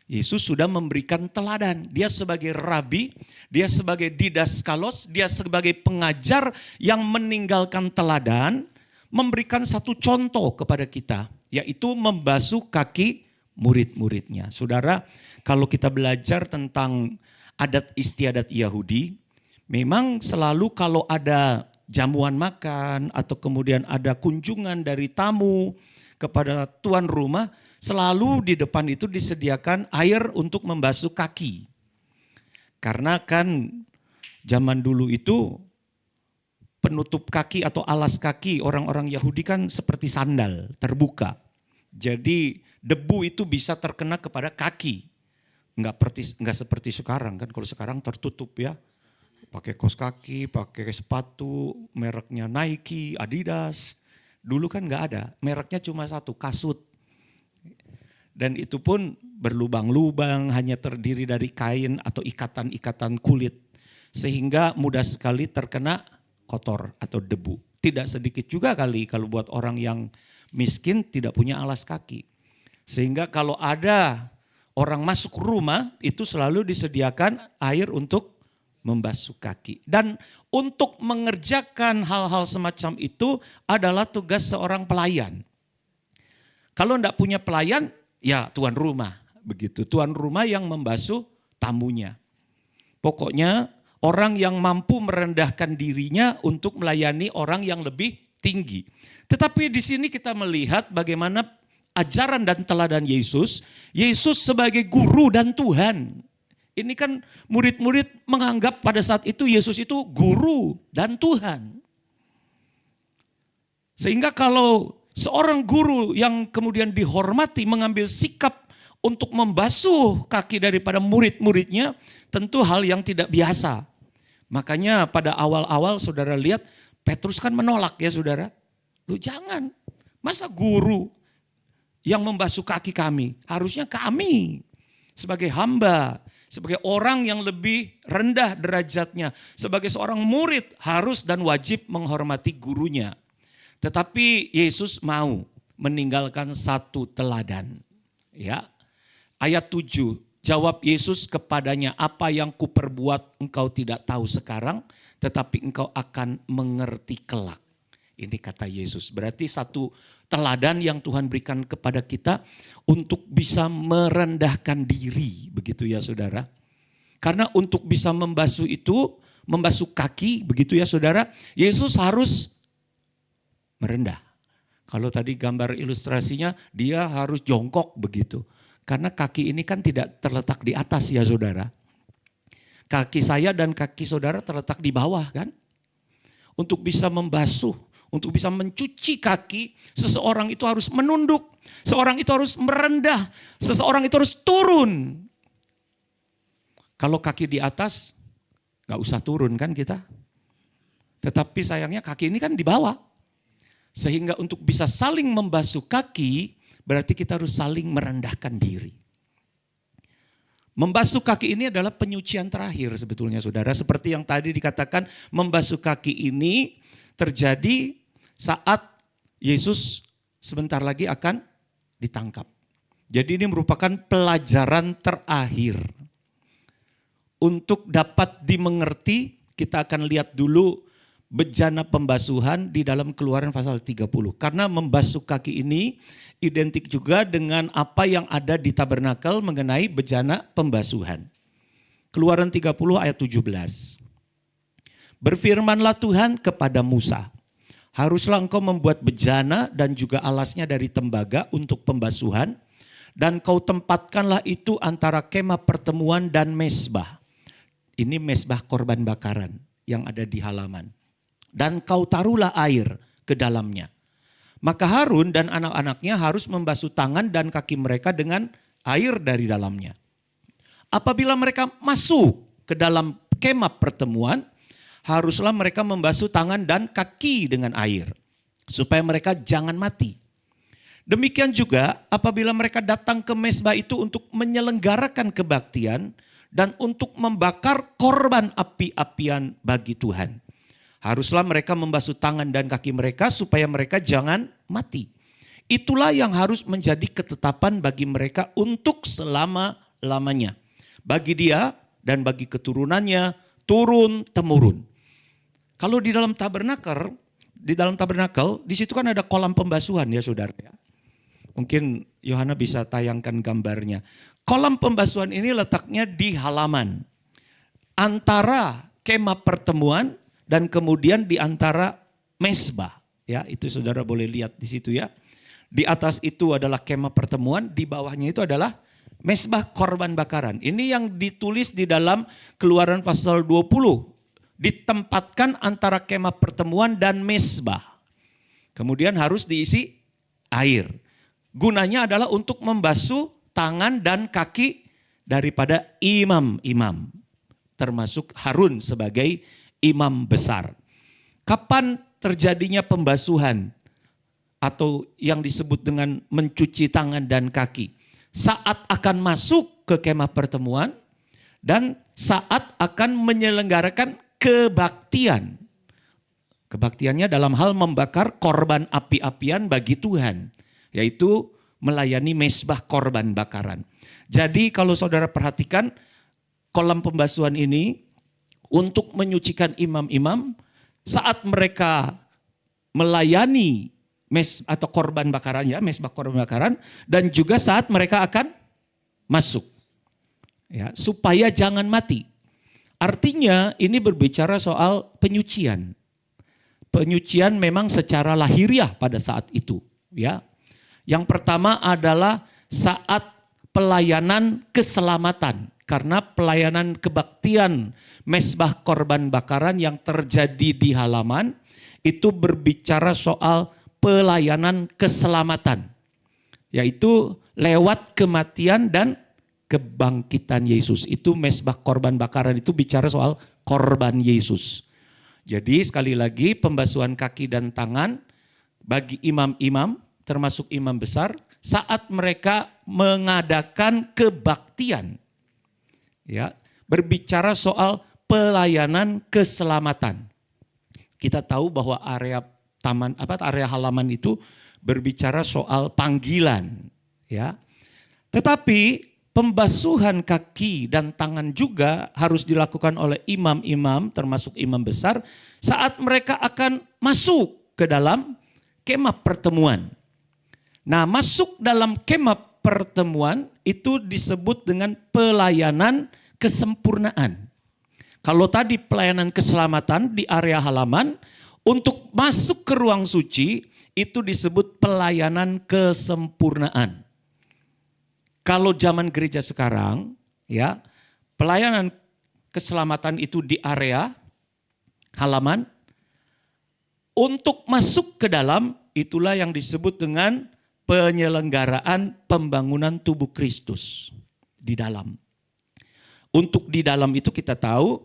Yesus sudah memberikan teladan. Dia sebagai rabi, dia sebagai didaskalos, dia sebagai pengajar yang meninggalkan teladan, memberikan satu contoh kepada kita, yaitu membasuh kaki murid-muridnya. Saudara, kalau kita belajar tentang adat istiadat Yahudi, memang selalu kalau ada jamuan makan atau kemudian ada kunjungan dari tamu kepada tuan rumah, selalu di depan itu disediakan air untuk membasuh kaki. Karena kan zaman dulu itu penutup kaki atau alas kaki orang-orang Yahudi kan seperti sandal, terbuka. Jadi debu itu bisa terkena kepada kaki. Enggak seperti sekarang kan, kalau sekarang tertutup ya. Pakai kaos kaki, pakai sepatu, mereknya Nike, Adidas. Dulu kan enggak ada, mereknya cuma satu, kasut. Dan itu pun berlubang-lubang, hanya terdiri dari kain atau ikatan-ikatan kulit. Sehingga mudah sekali terkena kotor atau debu. Tidak sedikit juga kali kalau buat orang yang miskin tidak punya alas kaki. Sehingga kalau ada orang masuk rumah itu selalu disediakan air untuk membasuh kaki. Dan untuk mengerjakan hal-hal semacam itu adalah tugas seorang pelayan. Kalau tidak punya pelayan Ya, tuan rumah. Begitu, tuan rumah yang membasuh tamunya. Pokoknya orang yang mampu merendahkan dirinya untuk melayani orang yang lebih tinggi. Tetapi di sini kita melihat bagaimana ajaran dan teladan Yesus. Yesus sebagai guru dan Tuhan. Ini kan murid-murid menganggap pada saat itu Yesus itu guru dan Tuhan. Sehingga kalau seorang guru yang kemudian dihormati mengambil sikap untuk membasuh kaki daripada murid-muridnya, tentu hal yang tidak biasa. Makanya pada awal-awal saudara lihat Petrus kan menolak ya saudara. Lu jangan, masa guru yang membasuh kaki kami? Harusnya kami sebagai hamba, sebagai orang yang lebih rendah derajatnya, sebagai seorang murid harus dan wajib menghormati gurunya. Tetapi Yesus mau meninggalkan satu teladan. Ya. Ayat 7, jawab Yesus kepadanya, apa yang kuperbuat engkau tidak tahu sekarang, tetapi engkau akan mengerti kelak. Ini kata Yesus. Berarti satu teladan yang Tuhan berikan kepada kita untuk bisa merendahkan diri. Begitu ya saudara. Karena untuk bisa membasuh itu, membasuh kaki, begitu ya saudara, Yesus harus merendah. Kalau tadi gambar ilustrasinya, dia harus jongkok begitu. Karena kaki ini kan tidak terletak di atas ya saudara. Kaki saya dan kaki saudara terletak di bawah kan. Untuk bisa membasuh, untuk bisa mencuci kaki, seseorang itu harus menunduk. Seorang itu harus merendah, seseorang itu harus turun. Kalau kaki di atas, gak usah turun kan kita. Tetapi sayangnya kaki ini kan di bawah. Sehingga untuk bisa saling membasuh kaki, berarti kita harus saling merendahkan diri. Membasuh kaki ini adalah penyucian terakhir sebetulnya saudara. Seperti yang tadi dikatakan, membasuh kaki ini terjadi saat Yesus sebentar lagi akan ditangkap. Jadi ini merupakan pelajaran terakhir. Untuk dapat dimengerti, kita akan lihat dulu bejana pembasuhan di dalam Keluaran pasal 30. Karena membasuh kaki ini identik juga dengan apa yang ada di tabernakel mengenai bejana pembasuhan. Keluaran 30 ayat 17. Berfirmanlah Tuhan kepada Musa, haruslah engkau membuat bejana dan juga alasnya dari tembaga untuk pembasuhan, dan kau tempatkanlah itu antara kemah pertemuan dan mezbah. Ini mezbah korban bakaran yang ada di halaman. Dan kau taruhlah air ke dalamnya. Maka Harun dan anak-anaknya harus membasuh tangan dan kaki mereka dengan air dari dalamnya. Apabila mereka masuk ke dalam kemah pertemuan, haruslah mereka membasuh tangan dan kaki dengan air, supaya mereka jangan mati. Demikian juga apabila mereka datang ke mezbah itu untuk menyelenggarakan kebaktian dan untuk membakar korban api-apian bagi Tuhan. Haruslah mereka membasuh tangan dan kaki mereka supaya mereka jangan mati. Itulah yang harus menjadi ketetapan bagi mereka untuk selama-lamanya. Bagi dia dan bagi keturunannya turun-temurun. Kalau di dalam tabernakel, di situ kan ada kolam pembasuhan ya saudara. Mungkin Yohana bisa tayangkan gambarnya. Kolam pembasuhan ini letaknya di halaman. Antara kemah pertemuan dan kemudian di antara mezbah, ya itu saudara boleh lihat di situ ya. Di atas itu adalah kemah pertemuan, di bawahnya itu adalah mezbah korban bakaran. Ini yang ditulis di dalam Keluaran pasal 20. Ditempatkan antara kemah pertemuan dan mezbah. Kemudian harus diisi air. Gunanya adalah untuk membasuh tangan dan kaki daripada imam-imam. Termasuk Harun sebagai imam besar. Kapan terjadinya pembasuhan atau yang disebut dengan mencuci tangan dan kaki? Saat akan masuk ke kemah pertemuan dan saat akan menyelenggarakan kebaktian. Kebaktiannya dalam hal membakar korban api-apian bagi Tuhan, yaitu melayani mezbah korban bakaran. Jadi kalau saudara perhatikan kolam pembasuhan ini untuk menyucikan imam-imam saat mereka melayani atau korban bakaran ya, mesbah korban bakaran, dan juga saat mereka akan masuk. Ya, supaya jangan mati. Artinya ini berbicara soal penyucian. Penyucian memang secara lahiriah pada saat itu, ya. Yang pertama adalah saat pelayanan keselamatan, karena pelayanan kebaktian mesbah korban bakaran yang terjadi di halaman itu berbicara soal pelayanan keselamatan, yaitu lewat kematian dan kebangkitan Yesus. Itu mesbah korban bakaran itu bicara soal korban Yesus. Jadi sekali lagi pembasuhan kaki dan tangan bagi imam-imam termasuk imam besar saat mereka mengadakan kebaktian. Ya, berbicara soal pelayanan keselamatan. Kita tahu bahwa area area halaman itu berbicara soal panggilan, ya. Tetapi pembasuhan kaki dan tangan juga harus dilakukan oleh imam-imam termasuk imam besar saat mereka akan masuk ke dalam kemah pertemuan. Nah, masuk dalam kemah pertemuan itu disebut dengan pelayanan kesempurnaan. Kalau tadi pelayanan keselamatan di area halaman, untuk masuk ke ruang suci itu disebut pelayanan kesempurnaan. Kalau zaman gereja sekarang, ya, pelayanan keselamatan itu di area halaman. Untuk masuk ke dalam, itulah yang disebut dengan penyelenggaraan pembangunan tubuh Kristus di dalam. Untuk di dalam itu kita tahu,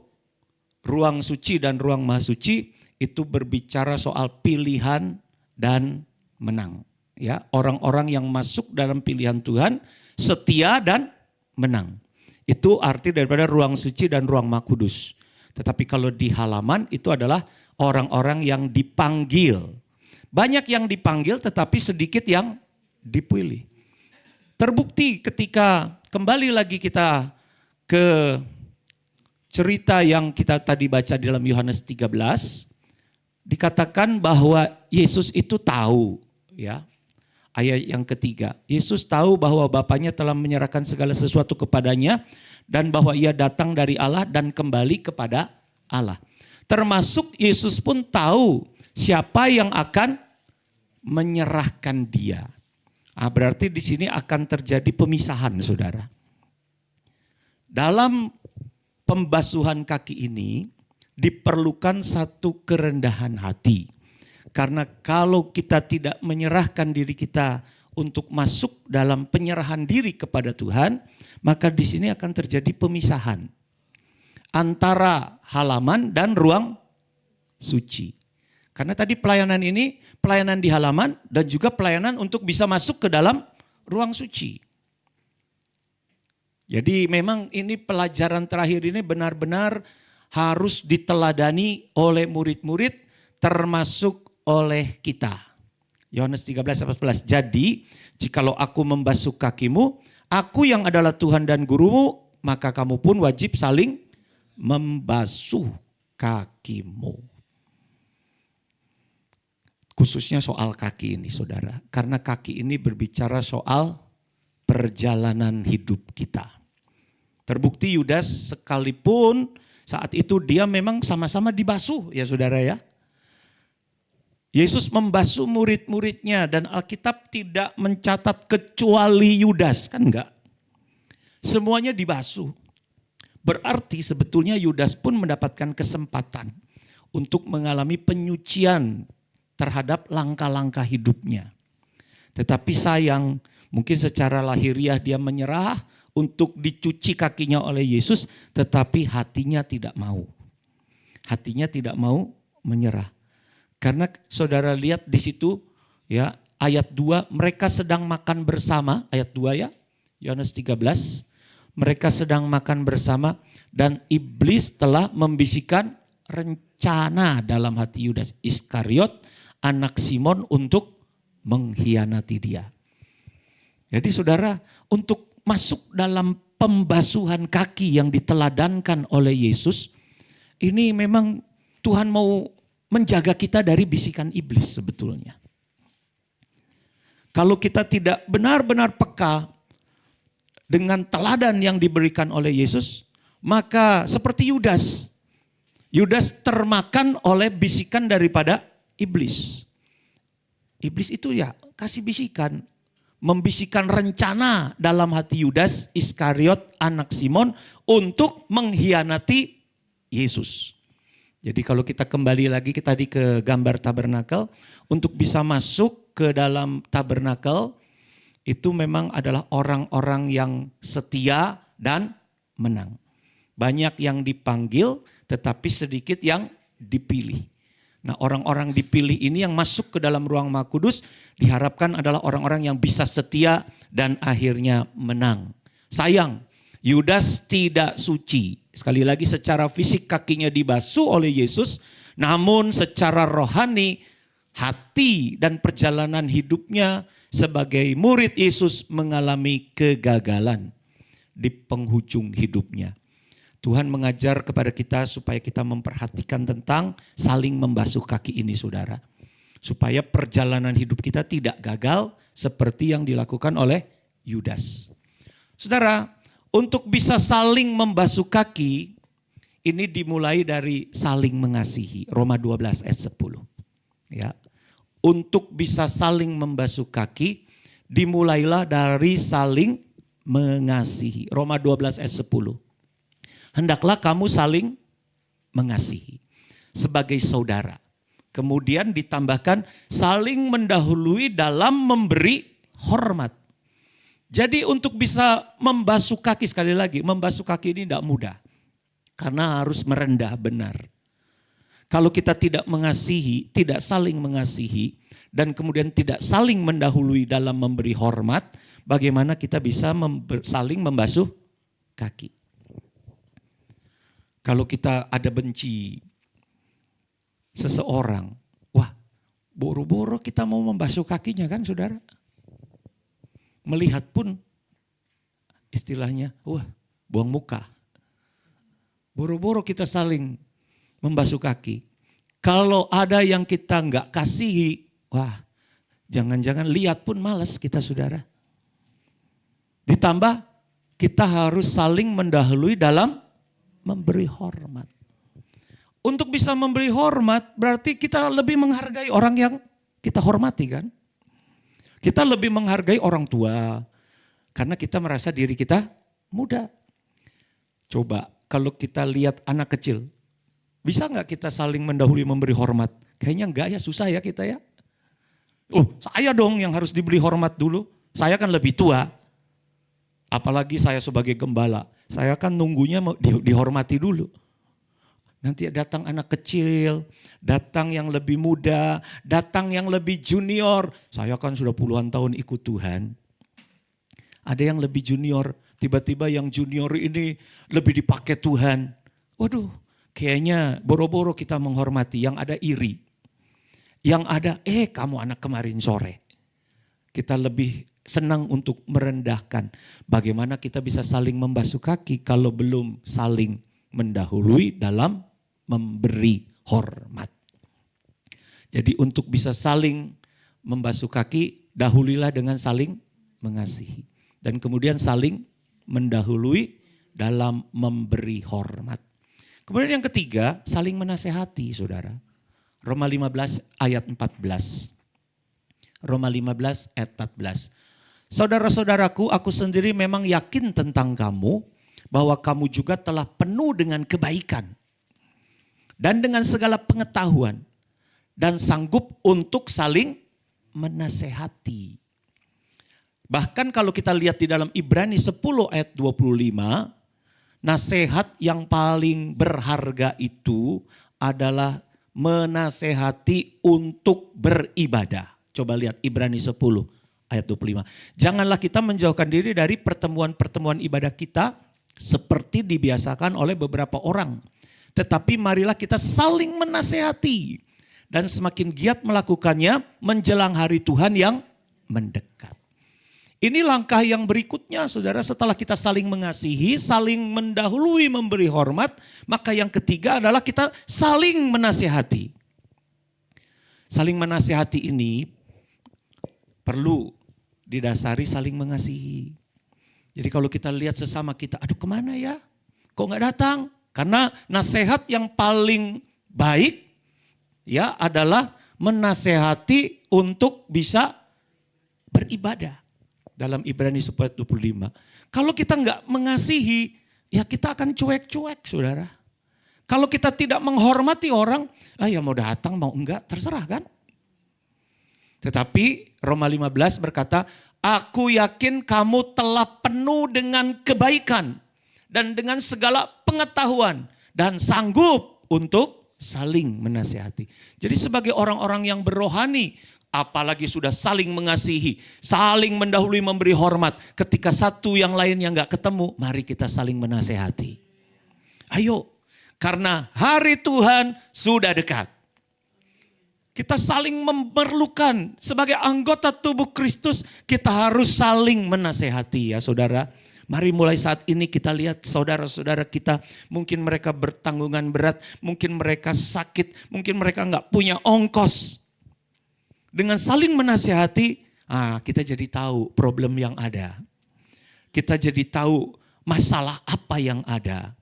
ruang suci dan ruang maha suci itu berbicara soal pilihan dan menang. Ya, orang-orang yang masuk dalam pilihan Tuhan setia dan menang. Itu arti daripada ruang suci dan ruang maha kudus. Tetapi kalau di halaman itu adalah orang-orang yang dipanggil. Banyak yang dipanggil tetapi sedikit yang dipilih. Terbukti ketika kembali lagi kita ke cerita yang kita tadi baca dalam Yohanes 13. Dikatakan bahwa Yesus itu tahu, ya. Ayat yang ketiga, Yesus tahu bahwa Bapaknya telah menyerahkan segala sesuatu kepadanya dan bahwa ia datang dari Allah dan kembali kepada Allah. Termasuk Yesus pun tahu siapa yang akan menyerahkan dia. Berarti di sini akan terjadi pemisahan, saudara. Dalam pembasuhan kaki ini diperlukan satu kerendahan hati. Karena kalau kita tidak menyerahkan diri kita untuk masuk dalam penyerahan diri kepada Tuhan, maka di sini akan terjadi pemisahan antara halaman dan ruang suci. Karena tadi pelayanan ini, pelayanan di halaman dan juga pelayanan untuk bisa masuk ke dalam ruang suci. Jadi memang ini pelajaran terakhir ini benar-benar harus diteladani oleh murid-murid termasuk oleh kita. Yohanes 13:14. Jadi, jikalau aku membasuh kakimu, aku yang adalah Tuhan dan gurumu, maka kamu pun wajib saling membasuh kakimu. Khususnya soal kaki ini, saudara. Karena kaki ini berbicara soal perjalanan hidup kita. Terbukti Yudas sekalipun saat itu dia memang sama-sama dibasuh, ya saudara ya. Yesus membasuh murid-muridnya dan Alkitab tidak mencatat kecuali Yudas, kan enggak? Semuanya dibasuh. Berarti sebetulnya Yudas pun mendapatkan kesempatan untuk mengalami penyucian terhadap langkah-langkah hidupnya. Tetapi sayang, mungkin secara lahiriah dia menyerah untuk dicuci kakinya oleh Yesus, tetapi hatinya tidak mau. Hatinya tidak mau menyerah. Karena saudara lihat di situ ya ayat 2, mereka sedang makan bersama, ayat 2 ya, Yohanes 13. Mereka sedang makan bersama dan iblis telah membisikkan rencana dalam hati Yudas Iskariot, anak Simon, untuk mengkhianati dia. Jadi saudara, untuk masuk dalam pembasuhan kaki yang diteladankan oleh Yesus, ini memang Tuhan mau menjaga kita dari bisikan iblis sebetulnya. Kalau kita tidak benar-benar peka dengan teladan yang diberikan oleh Yesus, maka seperti Yudas. Yudas termakan oleh bisikan daripada iblis. Iblis itu ya kasih bisikan. Membisikkan rencana dalam hati Yudas Iskariot anak Simon untuk mengkhianati Yesus. Jadi kalau kita kembali lagi tadi ke gambar tabernakel, untuk bisa masuk ke dalam tabernakel itu memang adalah orang-orang yang setia dan menang. Banyak yang dipanggil tetapi sedikit yang dipilih. Nah, orang-orang dipilih ini yang masuk ke dalam ruang Maha Kudus diharapkan adalah orang-orang yang bisa setia dan akhirnya menang. Sayang, Yudas tidak suci. Sekali lagi secara fisik kakinya dibasuh oleh Yesus, namun secara rohani hati dan perjalanan hidupnya sebagai murid Yesus mengalami kegagalan di penghujung hidupnya. Tuhan mengajar kepada kita supaya kita memperhatikan tentang saling membasuh kaki ini, saudara. Supaya perjalanan hidup kita tidak gagal seperti yang dilakukan oleh Yudas. Saudara, untuk bisa saling membasuh kaki, ini dimulai dari saling mengasihi. Roma 12 ayat 10. Ya. Untuk bisa saling membasuh kaki, dimulailah dari saling mengasihi. Roma 12 ayat 10. Hendaklah kamu saling mengasihi sebagai saudara. Kemudian ditambahkan saling mendahului dalam memberi hormat. Jadi untuk bisa membasuh kaki, sekali lagi membasuh kaki ini tidak mudah. Karena harus merendah benar. Kalau kita tidak mengasihi, tidak saling mengasihi, dan kemudian tidak saling mendahului dalam memberi hormat, bagaimana kita bisa saling membasuh kaki? Kalau kita ada benci seseorang, wah boro-boro kita mau membasuh kakinya kan saudara. Melihat pun istilahnya, wah buang muka. Boro-boro kita saling membasuh kaki. Kalau ada yang kita nggak kasihi, wah jangan-jangan lihat pun malas kita saudara. Ditambah kita harus saling mendahului dalam memberi hormat. Untuk bisa memberi hormat berarti kita lebih menghargai orang yang kita hormati kan. Kita lebih menghargai orang tua karena kita merasa diri kita muda. Coba kalau kita lihat anak kecil, bisa nggak kita saling mendahului memberi hormat? Kayaknya enggak ya, susah ya kita ya. Saya dong yang harus diberi hormat dulu. Saya kan lebih tua. Apalagi saya sebagai gembala. Saya kan nunggunya dihormati dulu. Nanti datang anak kecil, datang yang lebih muda, datang yang lebih junior. Saya kan sudah puluhan tahun ikut Tuhan. Ada yang lebih junior, tiba-tiba yang junior ini lebih dipakai Tuhan. Waduh, kayaknya boro-boro kita menghormati, yang ada iri. Yang ada, kamu anak kemarin sore. Kita lebih senang untuk merendahkan. Bagaimana kita bisa saling membasuh kaki kalau belum saling mendahului dalam memberi hormat. Jadi untuk bisa saling membasuh kaki, dahulilah dengan saling mengasihi. Dan kemudian saling mendahului dalam memberi hormat. Kemudian yang ketiga, saling menasehati saudara. Roma 15 ayat 14. Roma 15 ayat 14. Saudara-saudaraku, aku sendiri memang yakin tentang kamu bahwa kamu juga telah penuh dengan kebaikan dan dengan segala pengetahuan dan sanggup untuk saling menasehati. Bahkan kalau kita lihat di dalam Ibrani 10 ayat 25, nasihat yang paling berharga itu adalah menasehati untuk beribadah. Coba lihat Ibrani 10 ayat 25. Janganlah kita menjauhkan diri dari pertemuan-pertemuan ibadah kita seperti dibiasakan oleh beberapa orang. Tetapi marilah kita saling menasehati dan semakin giat melakukannya menjelang hari Tuhan yang mendekat. Ini langkah yang berikutnya saudara, setelah kita saling mengasihi, saling mendahului memberi hormat, maka yang ketiga adalah kita saling menasehati. Saling menasehati ini perlu didasari saling mengasihi. Jadi kalau kita lihat sesama kita, aduh kemana ya? Kok nggak datang? Karena nasihat yang paling baik ya adalah menasehati untuk bisa beribadah. Dalam Ibrani 10:25. Kalau kita nggak mengasihi, ya kita akan cuek-cuek, saudara. Kalau kita tidak menghormati orang, ya mau datang mau enggak, terserah kan. Tetapi Roma 15 berkata, aku yakin kamu telah penuh dengan kebaikan dan dengan segala pengetahuan dan sanggup untuk saling menasihati. Jadi sebagai orang-orang yang berrohani, apalagi sudah saling mengasihi, saling mendahului memberi hormat. Ketika satu yang lain yang gak ketemu, mari kita saling menasehati. Ayo, karena hari Tuhan sudah dekat. Kita saling memerlukan sebagai anggota tubuh Kristus, kita harus saling menasehati ya saudara. Mari mulai saat ini kita lihat saudara-saudara kita, mungkin mereka bertanggungan berat, mungkin mereka sakit, mungkin mereka gak punya ongkos. Dengan saling menasihati, kita jadi tahu problem yang ada. Kita jadi tahu masalah apa yang ada.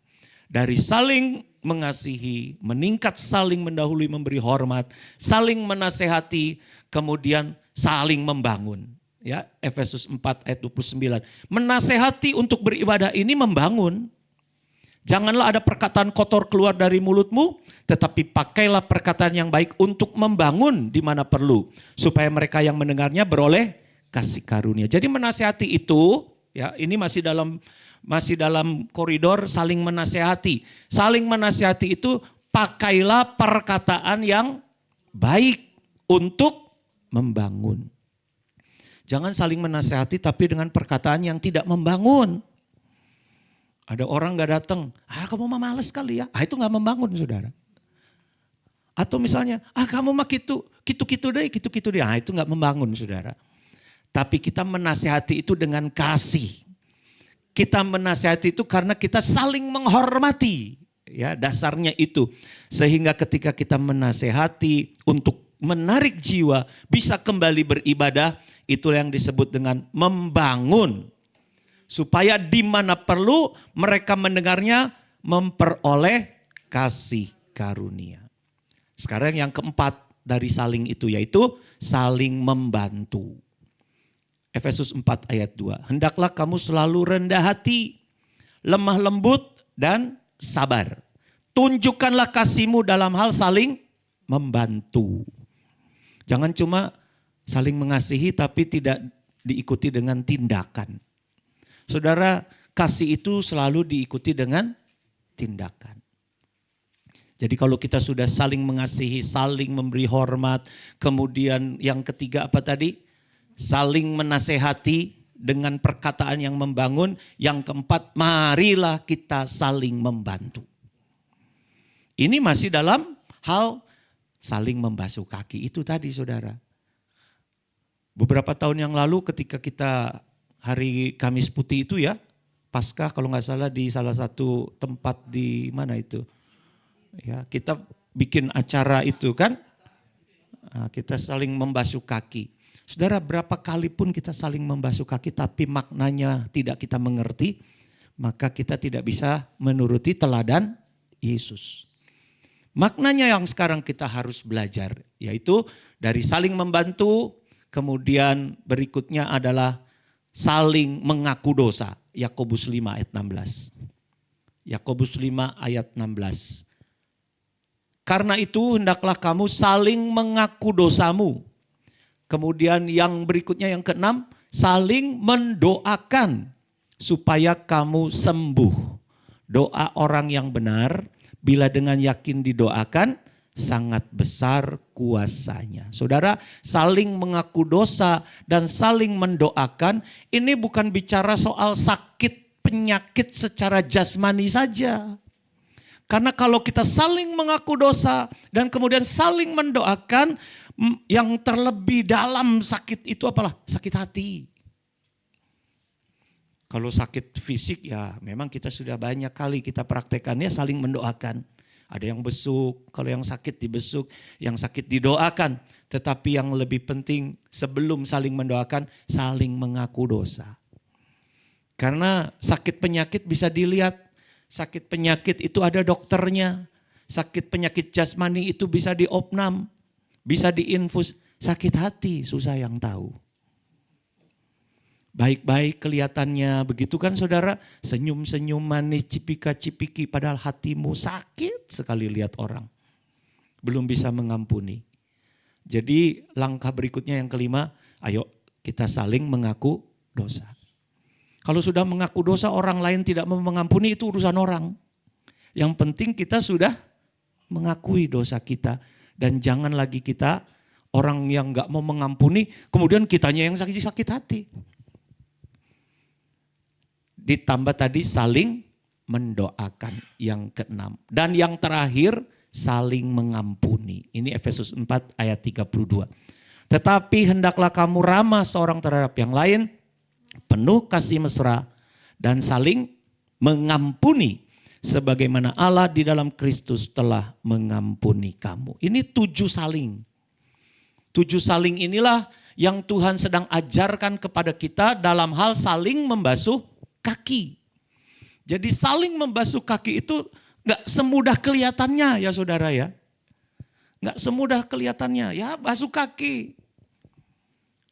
Dari saling mengasihi, meningkat saling mendahului memberi hormat, saling menasehati, kemudian saling membangun. Ya, Efesus 4 ayat 29. Menasehati untuk beribadah ini membangun. Janganlah ada perkataan kotor keluar dari mulutmu, tetapi pakailah perkataan yang baik untuk membangun di mana perlu. Supaya mereka yang mendengarnya beroleh kasih karunia. Jadi menasihati itu, ya ini masih dalam koridor saling menasihati. Saling menasihati itu pakailah perkataan yang baik untuk membangun. Jangan saling menasihati tapi dengan perkataan yang tidak membangun. Ada orang gak datang, kamu mah males kali ya. Itu gak membangun saudara. Atau misalnya, kamu mah gitu-gitu deh. Itu gak membangun saudara. Tapi kita menasihati itu dengan kasih. Kita menasihati itu karena kita saling menghormati. Ya, dasarnya itu. Sehingga ketika kita menasihati untuk menarik jiwa, bisa kembali beribadah, itu yang disebut dengan membangun. Supaya di mana perlu mereka mendengarnya memperoleh kasih karunia. Sekarang yang keempat dari saling itu yaitu saling membantu. Efesus 4 ayat 2. Hendaklah kamu selalu rendah hati, lemah lembut dan sabar. Tunjukkanlah kasihmu dalam hal saling membantu. Jangan cuma saling mengasihi tapi tidak diikuti dengan tindakan. Saudara, kasih itu selalu diikuti dengan tindakan. Jadi kalau kita sudah saling mengasihi, saling memberi hormat, kemudian yang ketiga apa tadi? Saling menasehati dengan perkataan yang membangun. Yang keempat, marilah kita saling membantu. Ini masih dalam hal saling membasuh kaki itu tadi saudara. Beberapa tahun yang lalu ketika kita hari Kamis Putih itu ya, Paskah kalau nggak salah di salah satu tempat di mana itu. Ya, kita bikin acara itu kan, kita saling membasuh kaki. Saudara, berapa kali pun kita saling membasuh kaki tapi maknanya tidak kita mengerti, maka kita tidak bisa menuruti teladan Yesus. Maknanya yang sekarang kita harus belajar, yaitu dari saling membantu, kemudian berikutnya adalah saling mengaku dosa. Yakobus 5 ayat 16. Yakobus 5 ayat 16. Karena itu hendaklah kamu saling mengaku dosamu. Kemudian yang berikutnya yang keenam, saling mendoakan supaya kamu sembuh. Doa orang yang benar bila dengan yakin didoakan sangat besar kuasanya. Saudara, saling mengaku dosa dan saling mendoakan ini bukan bicara soal sakit penyakit secara jasmani saja. Karena kalau kita saling mengaku dosa dan kemudian saling mendoakan, yang terlebih dalam sakit itu apalah? Sakit hati. Kalau sakit fisik ya memang kita sudah banyak kali kita praktekannya saling mendoakan. Ada yang besuk, kalau yang sakit dibesuk, yang sakit didoakan. Tetapi yang lebih penting sebelum saling mendoakan, saling mengaku dosa. Karena sakit penyakit bisa dilihat, sakit penyakit itu ada dokternya. Sakit penyakit jasmani itu bisa diopnam, bisa diinfus. Sakit hati susah yang tahu. Baik-baik kelihatannya, begitu kan saudara? Senyum-senyum manis, cipika-cipiki, padahal hatimu sakit sekali lihat orang. Belum bisa mengampuni. Jadi langkah berikutnya yang kelima, ayo kita saling mengaku dosa. Kalau sudah mengaku dosa orang lain tidak mau mengampuni itu urusan orang. Yang penting kita sudah mengakui dosa kita. Dan jangan lagi kita orang yang gak mau mengampuni, kemudian kitanya yang sakit hati. Ditambah tadi saling mendoakan yang keenam. Dan yang terakhir saling mengampuni. Ini Efesus 4 ayat 32. Tetapi hendaklah kamu ramah seorang terhadap yang lain, penuh kasih mesra dan saling mengampuni. Sebagaimana Allah di dalam Kristus telah mengampuni kamu. Ini 7 saling. 7 saling inilah yang Tuhan sedang ajarkan kepada kita dalam hal saling membasuh kaki. Jadi saling membasuh kaki itu gak semudah kelihatannya ya saudara ya. Gak semudah kelihatannya, ya basuh kaki.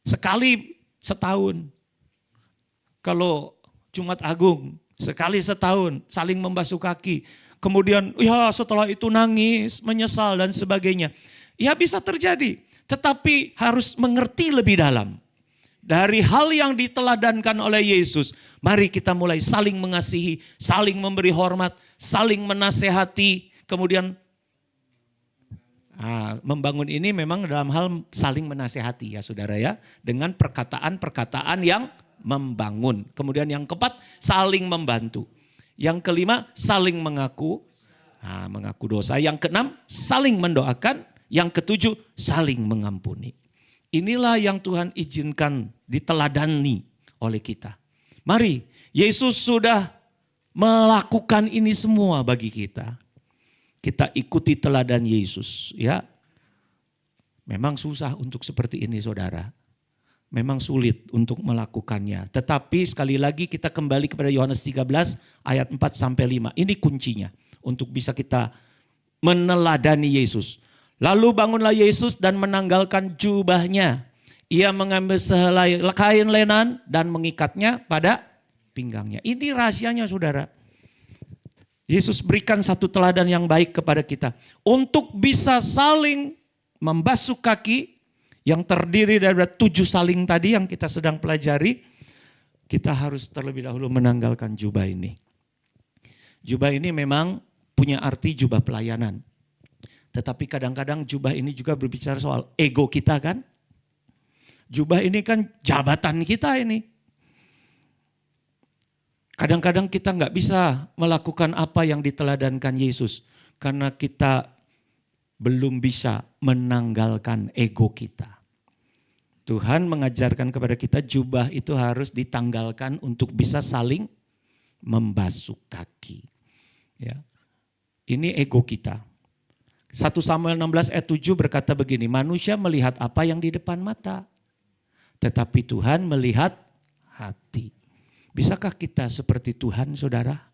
Sekali setahun. Kalau Jumat Agung, sekali setahun saling membasuh kaki. Kemudian ya setelah itu nangis, menyesal dan sebagainya. Ya bisa terjadi, tetapi harus mengerti lebih dalam. Dari hal yang diteladankan oleh Yesus, mari kita mulai saling mengasihi, saling memberi hormat, saling menasehati. Kemudian membangun ini memang dalam hal saling menasehati ya saudara ya. Dengan perkataan-perkataan yang membangun. Kemudian yang keempat, saling membantu. Yang kelima, saling mengaku dosa. Yang keenam, saling mendoakan. Yang ketujuh, saling mengampuni. Inilah yang Tuhan izinkan diteladani oleh kita. Mari, Yesus sudah melakukan ini semua bagi kita. Kita ikuti teladan Yesus ya. Memang susah untuk seperti ini saudara. Memang sulit untuk melakukannya. Tetapi sekali lagi kita kembali kepada Yohanes 13 ayat 4 sampai 5. Ini kuncinya untuk bisa kita meneladani Yesus. Lalu bangunlah Yesus dan menanggalkan jubahnya. Ia mengambil sehelai kain lenan dan mengikatnya pada pinggangnya. Ini rahasianya saudara. Yesus berikan satu teladan yang baik kepada kita. Untuk bisa saling membasuh kaki yang terdiri dari 7 saling tadi yang kita sedang pelajari. Kita harus terlebih dahulu menanggalkan jubah ini. Jubah ini memang punya arti jubah pelayanan. Tetapi kadang-kadang jubah ini juga berbicara soal ego kita kan. Jubah ini kan jabatan kita ini. Kadang-kadang kita nggak bisa melakukan apa yang diteladankan Yesus. Karena kita belum bisa menanggalkan ego kita. Tuhan mengajarkan kepada kita jubah itu harus ditanggalkan untuk bisa saling membasuh kaki. Ya. Ini ego kita. 1 Samuel 16 ayat 7 berkata begini, manusia melihat apa yang di depan mata, tetapi Tuhan melihat hati. Bisakah kita seperti Tuhan saudara?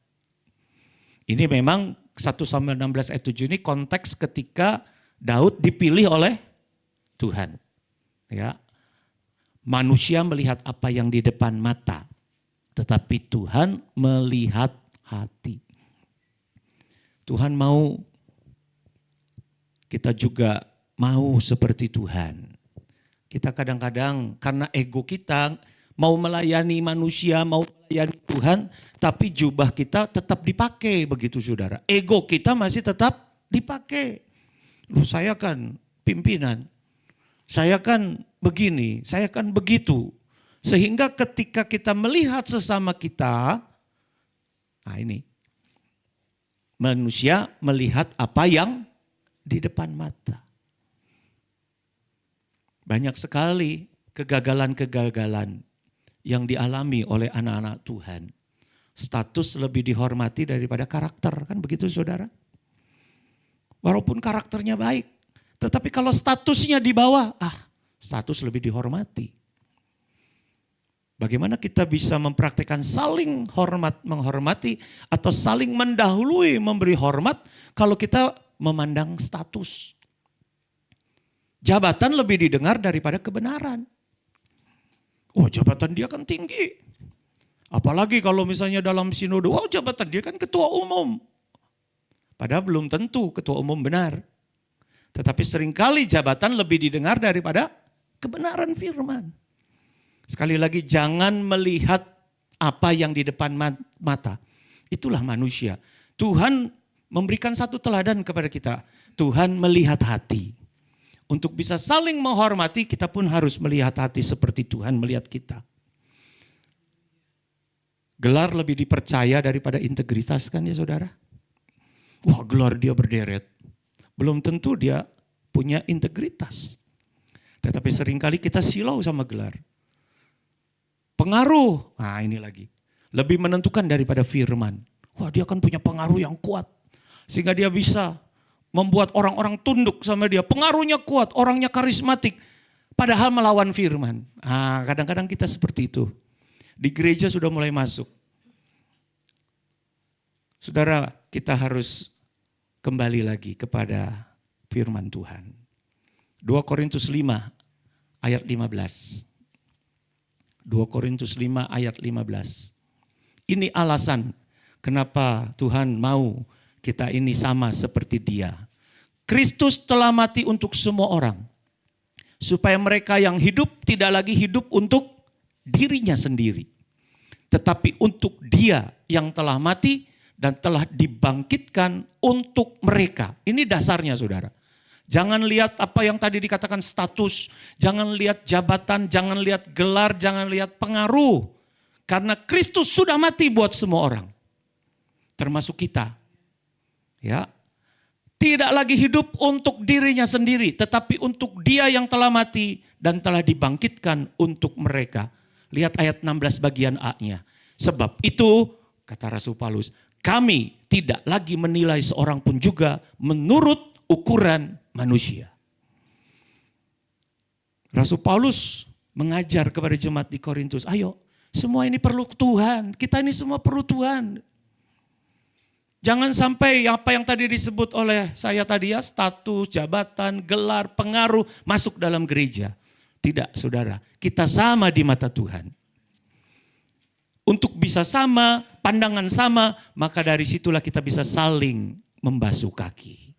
Ini memang 1 Samuel 16 ayat 7 ini konteks ketika Daud dipilih oleh Tuhan. Ya. Manusia melihat apa yang di depan mata, tetapi Tuhan melihat hati. Tuhan mau kita juga mau seperti Tuhan. Kita kadang-kadang karena ego kita mau melayani manusia, mau melayani Tuhan, tapi jubah kita tetap dipakai begitu saudara. Ego kita masih tetap dipakai. Loh, saya kan pimpinan, saya kan begini, saya kan begitu. Sehingga ketika kita melihat sesama kita, nah ini, manusia melihat apa yang di depan mata. Banyak sekali kegagalan-kegagalan yang dialami oleh anak-anak Tuhan. Status lebih dihormati daripada karakter, kan begitu saudara? Walaupun karakternya baik. Tetapi kalau statusnya di bawah, status lebih dihormati. Bagaimana kita bisa mempraktikkan saling hormat menghormati atau saling mendahului memberi hormat kalau kita memandang status. Jabatan lebih didengar daripada kebenaran. Oh, jabatan dia kan tinggi. Apalagi kalau misalnya dalam sinode, jabatan dia kan ketua umum. Padahal belum tentu ketua umum benar. Tetapi seringkali jabatan lebih didengar daripada kebenaran firman. Sekali lagi, jangan melihat apa yang di depan mata. Itulah manusia. Tuhan memberikan satu teladan kepada kita. Tuhan melihat hati. Untuk bisa saling menghormati, kita pun harus melihat hati seperti Tuhan melihat kita. Gelar lebih dipercaya daripada integritas kan ya saudara? Wah, gelar dia berderet. Belum tentu dia punya integritas. Tetapi seringkali kita silau sama gelar. Pengaruh, ini lagi. Lebih menentukan daripada firman. Wah, dia kan punya pengaruh yang kuat. Sehingga dia bisa membuat orang-orang tunduk sama dia. Pengaruhnya kuat, orangnya karismatik. Padahal melawan firman. Kadang-kadang kita seperti itu. Di gereja sudah mulai masuk. Saudara, kita harus kembali lagi kepada firman Tuhan. 2 Korintus 5 ayat 15. 2 Korintus 5 ayat 15. Ini alasan kenapa Tuhan mau kita ini sama seperti Dia. Kristus telah mati untuk semua orang. Supaya mereka yang hidup tidak lagi hidup untuk dirinya sendiri. Tetapi untuk Dia yang telah mati dan telah dibangkitkan untuk mereka. Ini dasarnya saudara. Jangan lihat apa yang tadi dikatakan status, jangan lihat jabatan, jangan lihat gelar, jangan lihat pengaruh. Karena Kristus sudah mati buat semua orang. Termasuk kita. Ya. Tidak lagi hidup untuk dirinya sendiri, tetapi untuk Dia yang telah mati dan telah dibangkitkan untuk mereka. Lihat ayat 16 bagian A-nya. Sebab itu, kata Rasul Paulus, kami tidak lagi menilai seorang pun juga menurut ukuran manusia. Rasul Paulus mengajar kepada jemaat di Korintus, ayo semua ini perlu Tuhan, kita ini semua perlu Tuhan. Jangan sampai apa yang tadi disebut oleh saya tadi ya, status, jabatan, gelar, pengaruh masuk dalam gereja. Tidak saudara, kita sama di mata Tuhan. Untuk bisa sama, pandangan sama, maka dari situlah kita bisa saling membasuh kaki.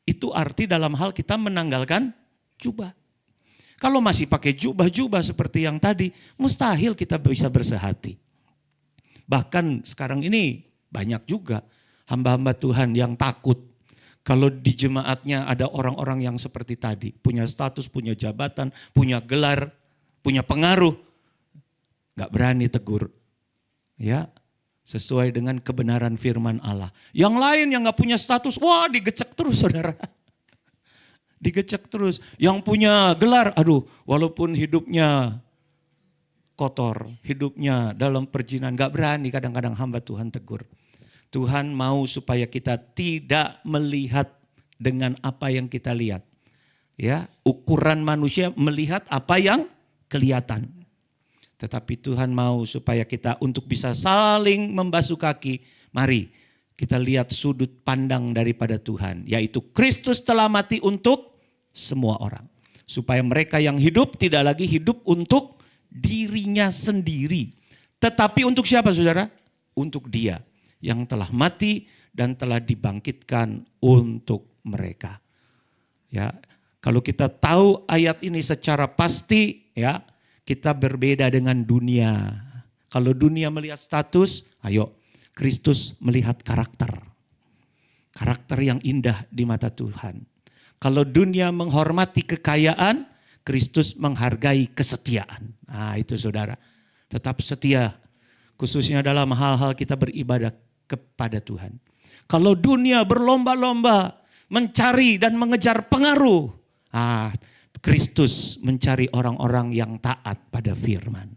Itu arti dalam hal kita menanggalkan jubah. Kalau masih pakai jubah-jubah seperti yang tadi, mustahil kita bisa bersehati. Bahkan sekarang ini banyak juga hamba-hamba Tuhan yang takut. Kalau di jemaatnya ada orang-orang yang seperti tadi, punya status, punya jabatan, punya gelar, punya pengaruh, gak berani tegur. Ya, sesuai dengan kebenaran firman Allah. Yang lain yang gak punya status, wah digecek terus saudara. Digecek terus. Yang punya gelar, walaupun hidupnya kotor, hidupnya dalam perjinan, gak berani kadang-kadang hamba Tuhan tegur. Tuhan mau supaya kita tidak melihat dengan apa yang kita lihat. Ya, ukuran manusia melihat apa yang kelihatan. Tetapi Tuhan mau supaya kita untuk bisa saling membasuh kaki. Mari kita lihat sudut pandang daripada Tuhan. Yaitu Kristus telah mati untuk semua orang. Supaya mereka yang hidup tidak lagi hidup untuk dirinya sendiri. Tetapi untuk siapa saudara? Untuk Dia yang telah mati dan telah dibangkitkan untuk mereka. Ya, kalau kita tahu ayat ini secara pasti ya, kita berbeda dengan dunia. Kalau dunia melihat status, ayo Kristus melihat karakter. Karakter yang indah di mata Tuhan. Kalau dunia menghormati kekayaan, Kristus menghargai kesetiaan. Itu saudara. Tetap setia, khususnya dalam hal-hal kita beribadah kepada Tuhan. Kalau dunia berlomba-lomba mencari dan mengejar pengaruh, Kristus mencari orang-orang yang taat pada firman.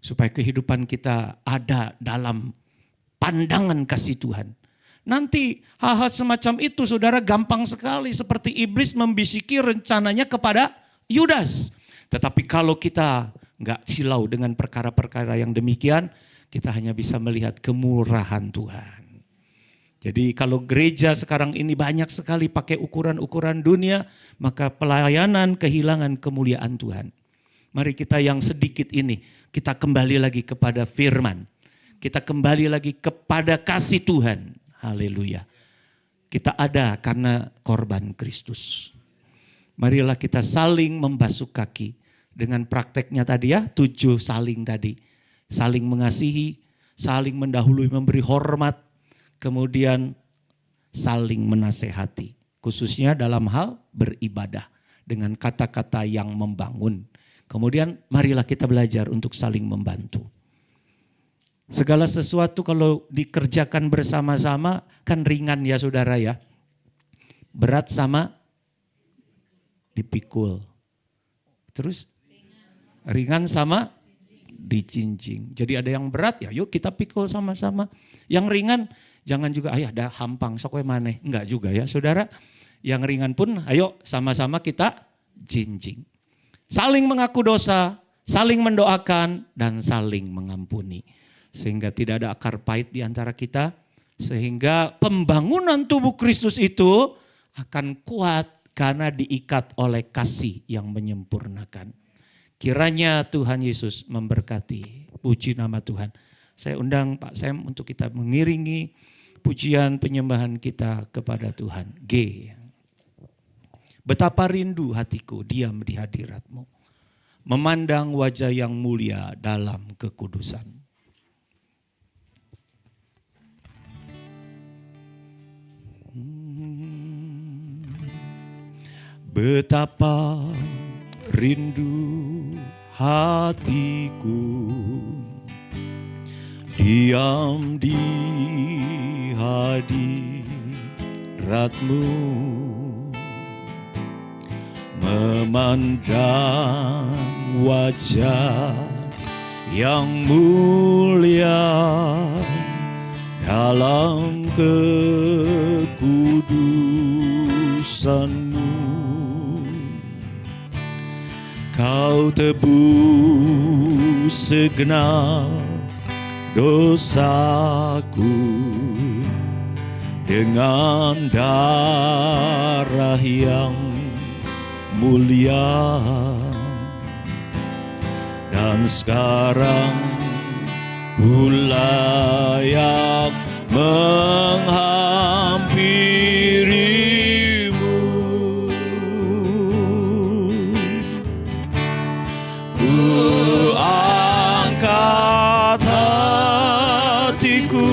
Supaya kehidupan kita ada dalam pandangan kasih Tuhan. Nanti hal-hal semacam itu saudara gampang sekali seperti iblis membisiki rencananya kepada Yudas. Tetapi kalau kita nggak silau dengan perkara-perkara yang demikian, kita hanya bisa melihat kemurahan Tuhan. Jadi kalau gereja sekarang ini banyak sekali pakai ukuran-ukuran dunia, maka pelayanan kehilangan kemuliaan Tuhan. Mari kita yang sedikit ini, kita kembali lagi kepada firman. Kita kembali lagi kepada kasih Tuhan. Haleluya. Kita ada karena korban Kristus. Marilah kita saling membasuh kaki. Dengan prakteknya tadi ya, 7 saling tadi. Saling mengasihi, saling mendahului, memberi hormat. Kemudian saling menasehati, khususnya dalam hal beribadah dengan kata-kata yang membangun. Kemudian marilah kita belajar untuk saling membantu. Segala sesuatu kalau dikerjakan bersama-sama kan ringan ya saudara ya. Berat sama dipikul. Terus ringan sama dicincing. Jadi ada yang berat ya yuk kita pikul sama-sama. Yang ringan jangan juga ayah ada hampang sok we maneh. Enggak juga ya saudara. Yang ringan pun ayo sama-sama kita jinjing. Saling mengaku dosa, saling mendoakan dan saling mengampuni. Sehingga tidak ada akar pahit di antara kita. Sehingga pembangunan tubuh Kristus itu akan kuat karena diikat oleh kasih yang menyempurnakan. Kiranya Tuhan Yesus memberkati. Puji nama Tuhan. Saya undang Pak Sam untuk kita mengiringi pujian penyembahan kita kepada Tuhan. G. Betapa rindu hatiku diam di hadirat-Mu. Memandang wajah yang mulia dalam kekudusan. Betapa rindu hatiku diam di hadirat-Mu, memandang wajah yang mulia dalam kekudusan-Mu. Kau tebus segenap dosaku dengan darah yang mulia, dan sekarang ku layak menghampirimu. Ku angkat hatiku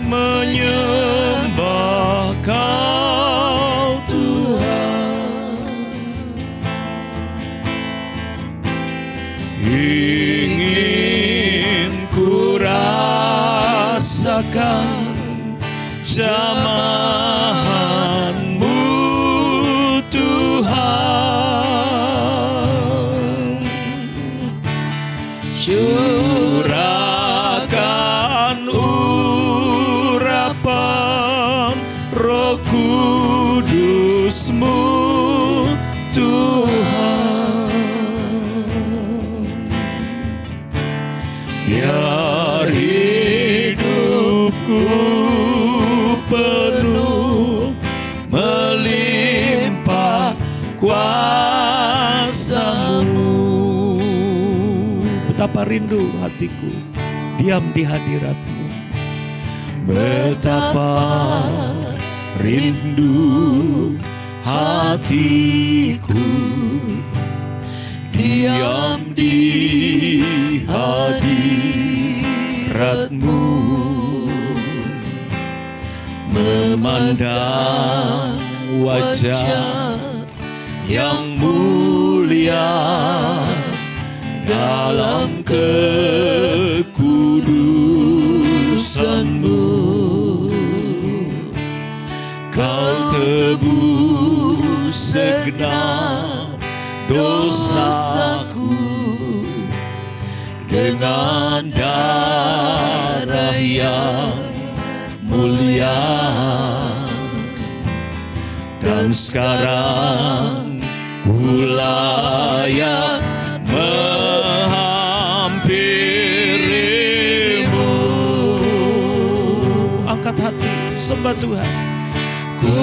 menyembah Kau Tuhan. Ingin ku rasakan jamahan-Mu Tuhan. Curahkan urapan Roh Kudus-Mu Tuhan. Biar hidupku penuh melimpah kuasa-Mu. Betapa rindu hatiku diam di hadirat-Mu. Betapa rindu hatiku diam di hadirat-Mu, memandang wajah yang mulia dalam kekudusan-Mu. Kau tebus segenap dosaku dengan darah yang mulia, mulia, dan sekarang ku layak menghampirimu. Angkat hati, sembah Tuhan. Ku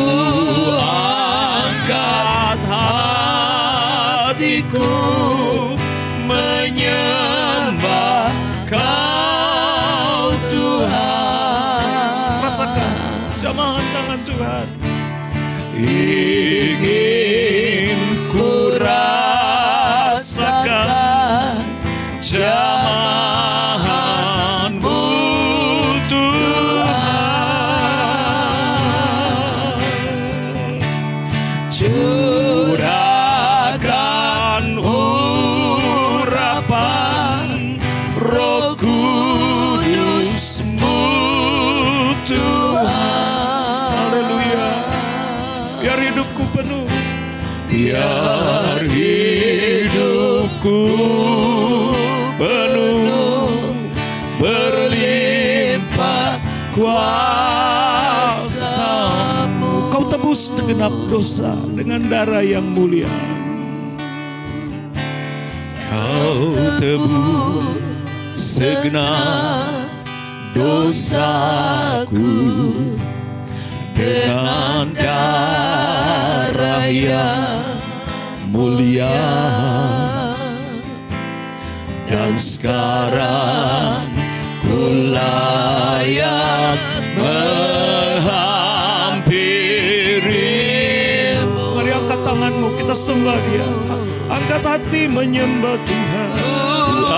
angkat hatiku menyembah Kau Tuhan. Rasakan jamahan tangan Tuhan. Ingin ku rasakan jamahan-Mu Tuhan. Curahkan urapan Roh Kudus-Mu Tuhan. Haleluya. Biar hidupku penuh, biar hidupku penuh, berlimpah kuasa-Mu. Kau tebus segenap dosa dengan darah yang mulia. Kau tebus segenap dosaku dengan darah yang mulia, dan sekarang ku layak menghampirimu. Mari angkat tanganmu, kita sembah Dia. Angkat hati menyembah Tuhan. Ku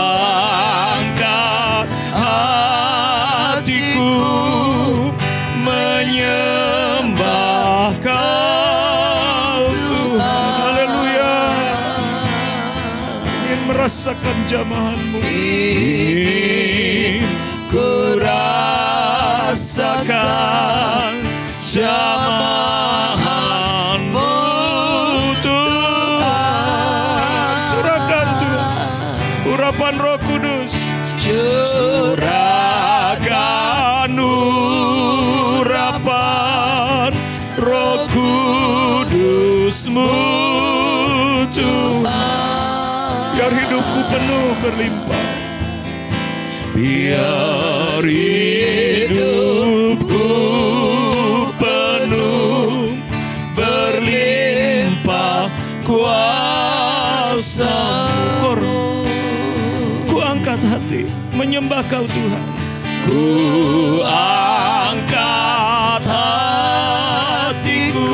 angkat hatiku menyembah Kau Tuhan. Haleluya. Ingin merasakan jamahan-Mu, ingin ku rasakan jamahan-Mu Tuhan. Curahkan Tuhan urapan Roh Kudus. Curahkan urapan Roh Kudus-Mu Tuhan. Biar hidupku penuh berlimpah, biar hidupku penuh berlimpah kuasa-Mu. Ku angkat hati menyembah Kau Tuhan. Ku angkat hatiku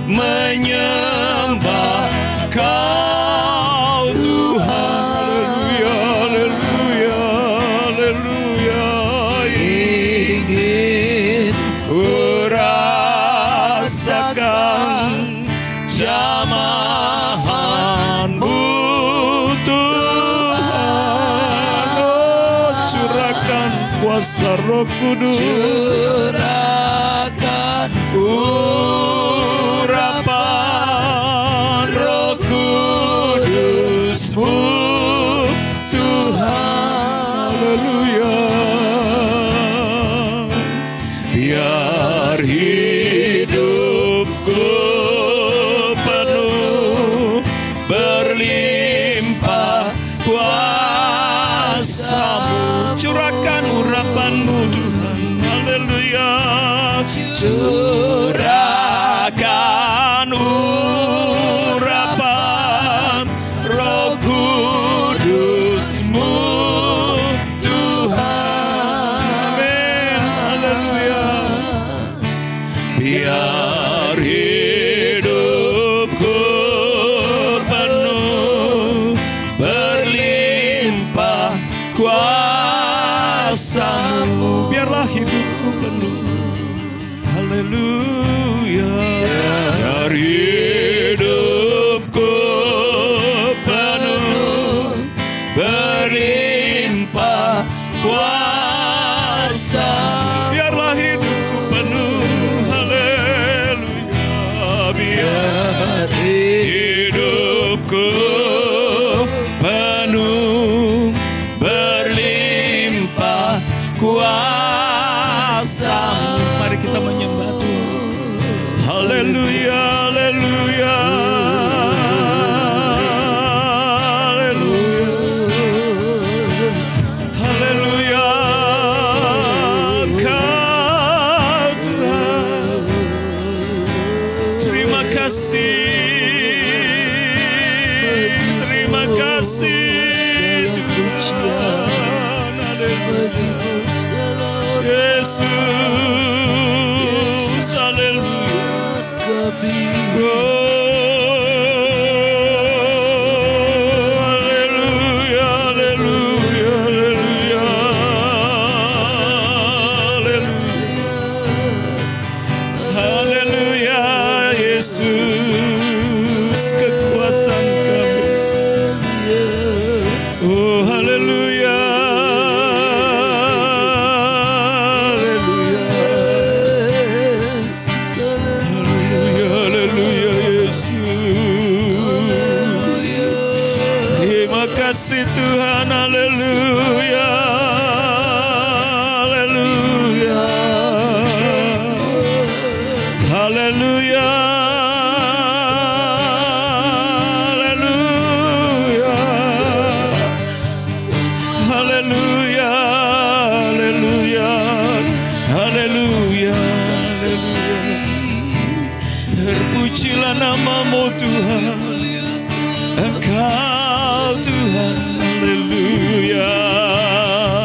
menyembah Kau Tuhan. Haleluya, haleluya, haleluya. Ingin ku rasakan jamahan-Mu Tuhan. Oh, curahkan kuasa Roh Kudus. Curahkan urapan Roh Kudus-Mu Tuhan. Haleluya. Biar hidupku penuh berlimpah kuasa-Mu. Curahkan urapan-Mu Tuhan. Haleluya. Curahkan urapan Roh Kudus-Mu Tuhan. Amin. Haleluya. Biar hidupku penuh berlimpah kuasa-Mu. Biarlah hidupku penuh. Haleluya. Biar hidupku penuh berlimpah kuasa-Mu. Biarlah hidupku penuh. Haleluya. Biar hidupku penuh berlimpah kuasa-Mu. haleluya, haleluya, haleluya, haleluya. Kau Tuhan, terima kasih, terima kasih Tuhan, haleluya. Yesus, haleluya. Haleluya, haleluya, haleluya, haleluya, haleluya. Yesus, kekuatan kami. Oh, haleluya. Kasih Tuhan, haleluya, haleluya, haleluya, haleluya, haleluya, haleluya, haleluya, terpujilah nama-Mu Tuhan, Engkau Tuhan, haleluya,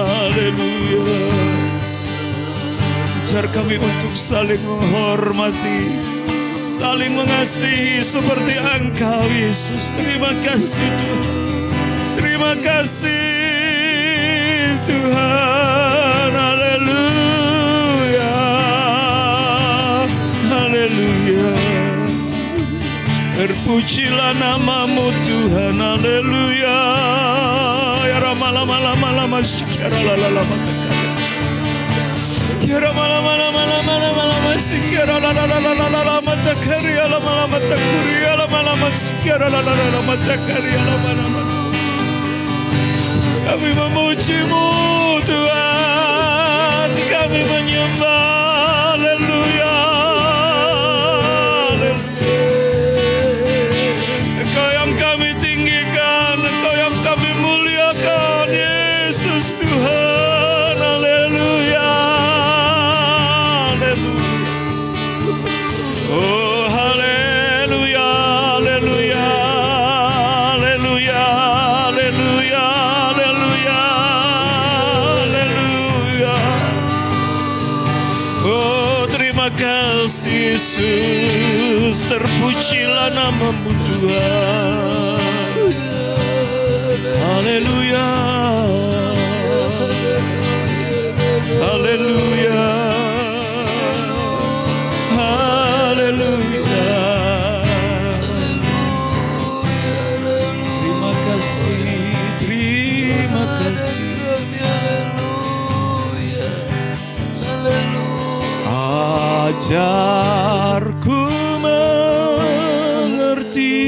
haleluya. Ajar kami untuk saling menghormati, saling mengasihi seperti Engkau Yesus. Terima kasih Tuhan, terima kasih Tuhan, haleluya, haleluya. Terpujilah nama-Mu Tuhan, haleluya. Ya Rama-lama-lama-lama, Sikara-lala-lama tekaya. Ya Rama-lama-lama-lama-lama, Sikara-lala-lala-lama tekaya, lama-lama tekuri, lama-lama Sikara-lala-lama tekaya, lama-lama. Kami memuji-Mu Tuhan, kami menyembah, haleluya. Tuhan, haleluya, haleluya. Oh, haleluya, haleluya, haleluya, haleluya, haleluya, haleluya. Oh, terima kasih Yesus, terpujilah nama-Mu Tuhan. Haleluya. Haleluya, haleluya. Terima kasih, terima kasih. Ajarku mengerti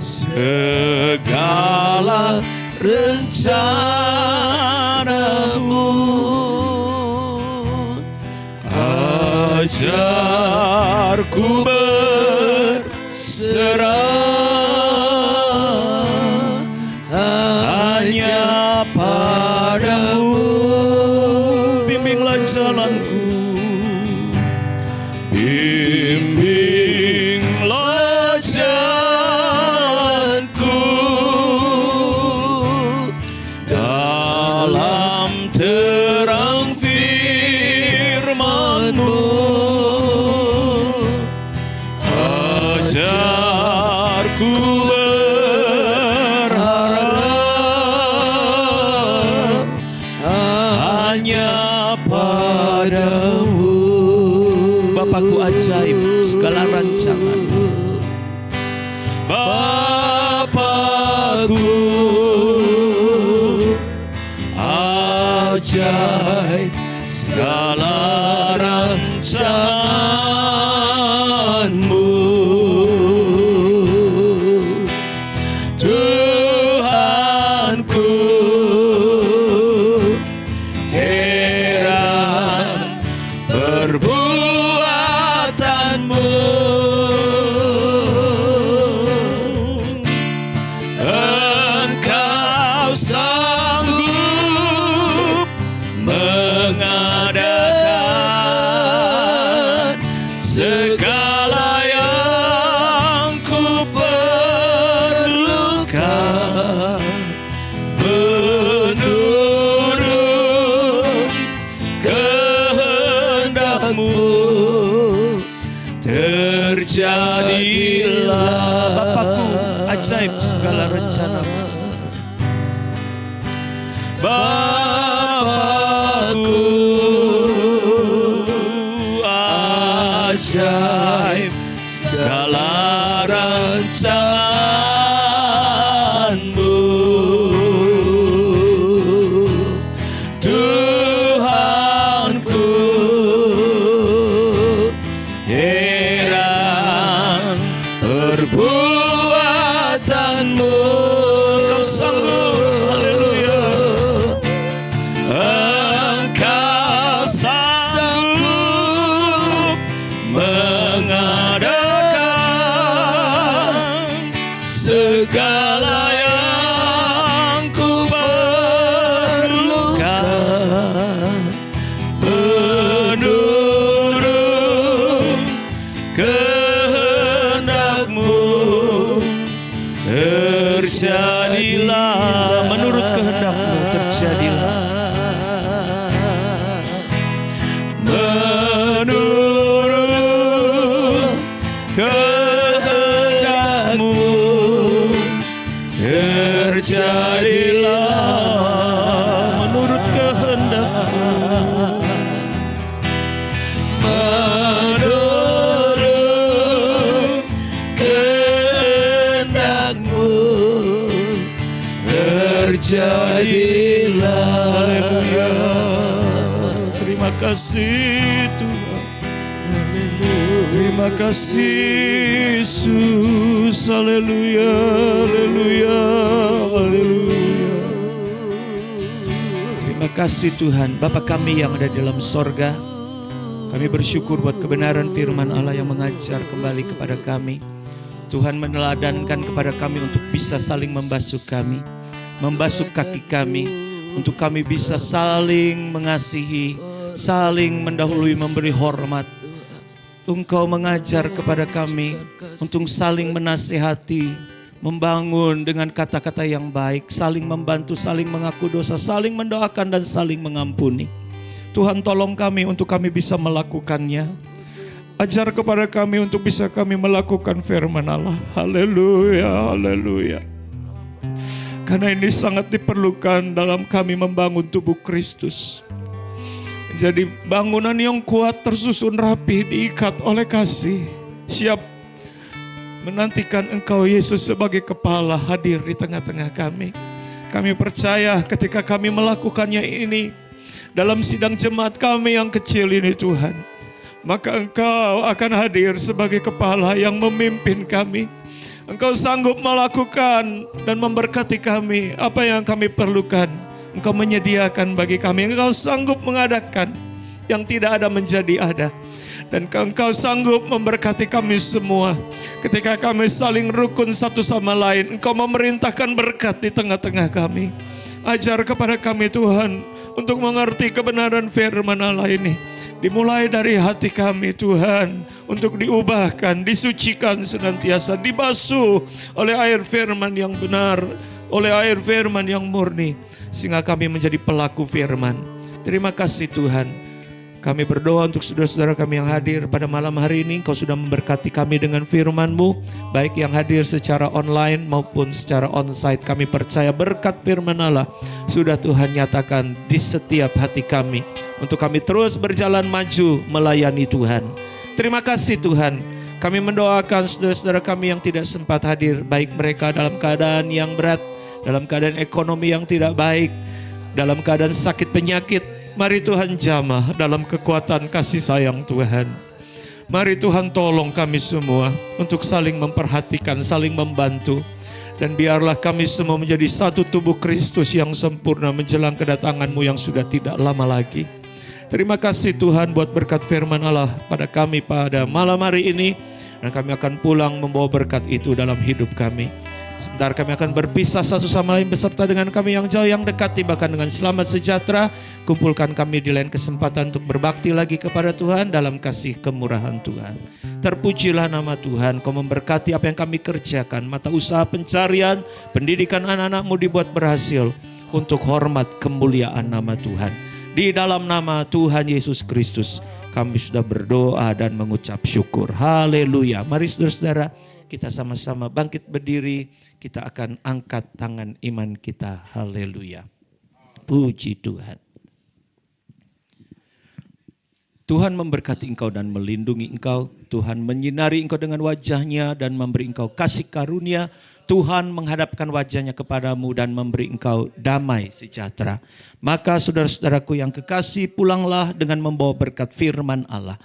segala rencana-Mu, ajarku berserah hanya pada-Mu. Bimbinglah jalanku, bimbinglah jalanku dalam terang firman-Mu. Ajarku berharap hanya pada-Mu. Bapakku ajaib segala rancangan-Mu. Bapakku ajaib segala rancangan-Mu. Tuhanku, heran berbuat terjadilah. Bapakku, ajaib segala rencana-Mu. Bapakku, ajaib segala rencana-Mu. Tuhanku, heran perbuatan-Mu. Kau sanggup, haleluya. Engkau sanggup mengadakan segala yang ku perlukan menurut kehendak-Mu. Terjadilah menurut kehendak-Mu, terjadilah menurut kehendak-Mu. Terjadilah menurut kehendak-Mu. Menurut kehendak-Mu. Terjadilah. Haleluya. Terima kasih Tuhan. Terima kasih Yesus. Haleluya. Haleluya. Haleluya. Terima kasih Tuhan. Bapa kami yang ada di dalam sorga, kami bersyukur buat kebenaran firman Allah yang mengajar kembali kepada kami. Tuhan meneladankan kepada kami untuk bisa saling membasuh kami, membasuh kaki kami, untuk kami bisa saling mengasihi, saling mendahului, memberi hormat. Engkau mengajar kepada kami untuk saling menasihati, membangun dengan kata-kata yang baik, saling membantu, saling mengaku dosa, saling mendoakan dan saling mengampuni. Tuhan tolong kami untuk kami bisa melakukannya. Ajar kepada kami untuk bisa kami melakukan firman Allah. Haleluya, haleluya. Karena ini sangat diperlukan dalam kami membangun tubuh Kristus. Jadi bangunan yang kuat, tersusun rapi, diikat oleh kasih. Siap menantikan Engkau Yesus sebagai kepala hadir di tengah-tengah kami. Kami percaya ketika kami melakukannya ini dalam sidang jemaat kami yang kecil ini Tuhan, maka Engkau akan hadir sebagai kepala yang memimpin kami. Engkau sanggup melakukan dan memberkati kami apa yang kami perlukan. Engkau menyediakan bagi kami. Engkau sanggup mengadakan yang tidak ada menjadi ada. Dan Engkau sanggup memberkati kami semua. Ketika kami saling rukun satu sama lain, Engkau memerintahkan berkat di tengah-tengah kami. Ajar kepada kami Tuhan untuk mengerti kebenaran firman Allah ini. Dimulai dari hati kami Tuhan, untuk diubahkan, disucikan senantiasa, dibasuh oleh air firman yang benar, oleh air firman yang murni, sehingga kami menjadi pelaku firman. Terima kasih Tuhan. Kami berdoa untuk saudara-saudara kami yang hadir pada malam hari ini. Engkau sudah memberkati kami dengan firman-Mu, baik yang hadir secara online maupun secara onsite. Kami percaya berkat firman Allah sudah Tuhan nyatakan di setiap hati kami, untuk kami terus berjalan maju melayani Tuhan. Terima kasih Tuhan. Kami mendoakan saudara-saudara kami yang tidak sempat hadir, baik mereka dalam keadaan yang berat, dalam keadaan ekonomi yang tidak baik, dalam keadaan sakit penyakit. Mari Tuhan jamah dalam kekuatan kasih sayang Tuhan. Mari Tuhan tolong kami semua untuk saling memperhatikan, saling membantu. Dan biarlah kami semua menjadi satu tubuh Kristus yang sempurna menjelang kedatangan-Mu yang sudah tidak lama lagi. Terima kasih Tuhan buat berkat firman Allah pada kami pada malam hari ini. Dan kami akan pulang membawa berkat itu dalam hidup kami. Sebentar kami akan berpisah satu sama lain beserta dengan kami yang jauh yang dekat, bahkan dengan selamat sejahtera. Kumpulkan kami di lain kesempatan untuk berbakti lagi kepada Tuhan dalam kasih kemurahan Tuhan. Terpujilah nama Tuhan. Kau memberkati apa yang kami kerjakan. Mata usaha pencarian, pendidikan anak-anak-Mu dibuat berhasil untuk hormat kemuliaan nama Tuhan. Di dalam nama Tuhan Yesus Kristus kami sudah berdoa dan mengucap syukur. Haleluya. Mari saudara-saudara, kita sama-sama bangkit berdiri. Kita akan angkat tangan iman kita. Haleluya. Puji Tuhan. Tuhan memberkati engkau dan melindungi engkau. Tuhan menyinari engkau dengan wajahnya dan memberi engkau kasih karunia. Tuhan menghadapkan wajahnya kepadamu dan memberi engkau damai sejahtera. Maka saudara-saudaraku yang kekasih, pulanglah dengan membawa berkat firman Allah.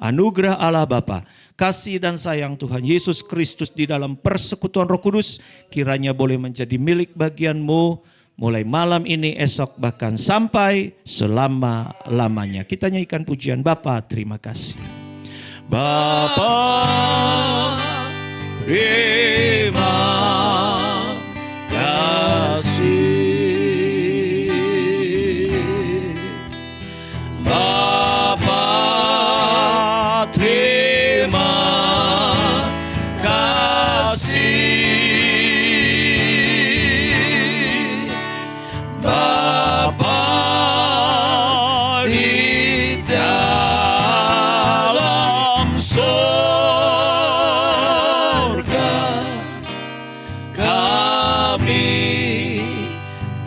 Anugerah Allah Bapa, kasih dan sayang Tuhan Yesus Kristus di dalam persekutuan Roh Kudus kiranya boleh menjadi milik bagianmu mulai malam ini, esok, bahkan sampai selama-lamanya. Kita nyanyikan pujian Bapa, terima kasih. Bapa, terima kasih. Bapa, terima kasih. Bapa di dalam sorga, kami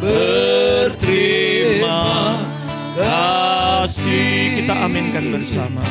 berterima kasih. Kita aminkan bersama.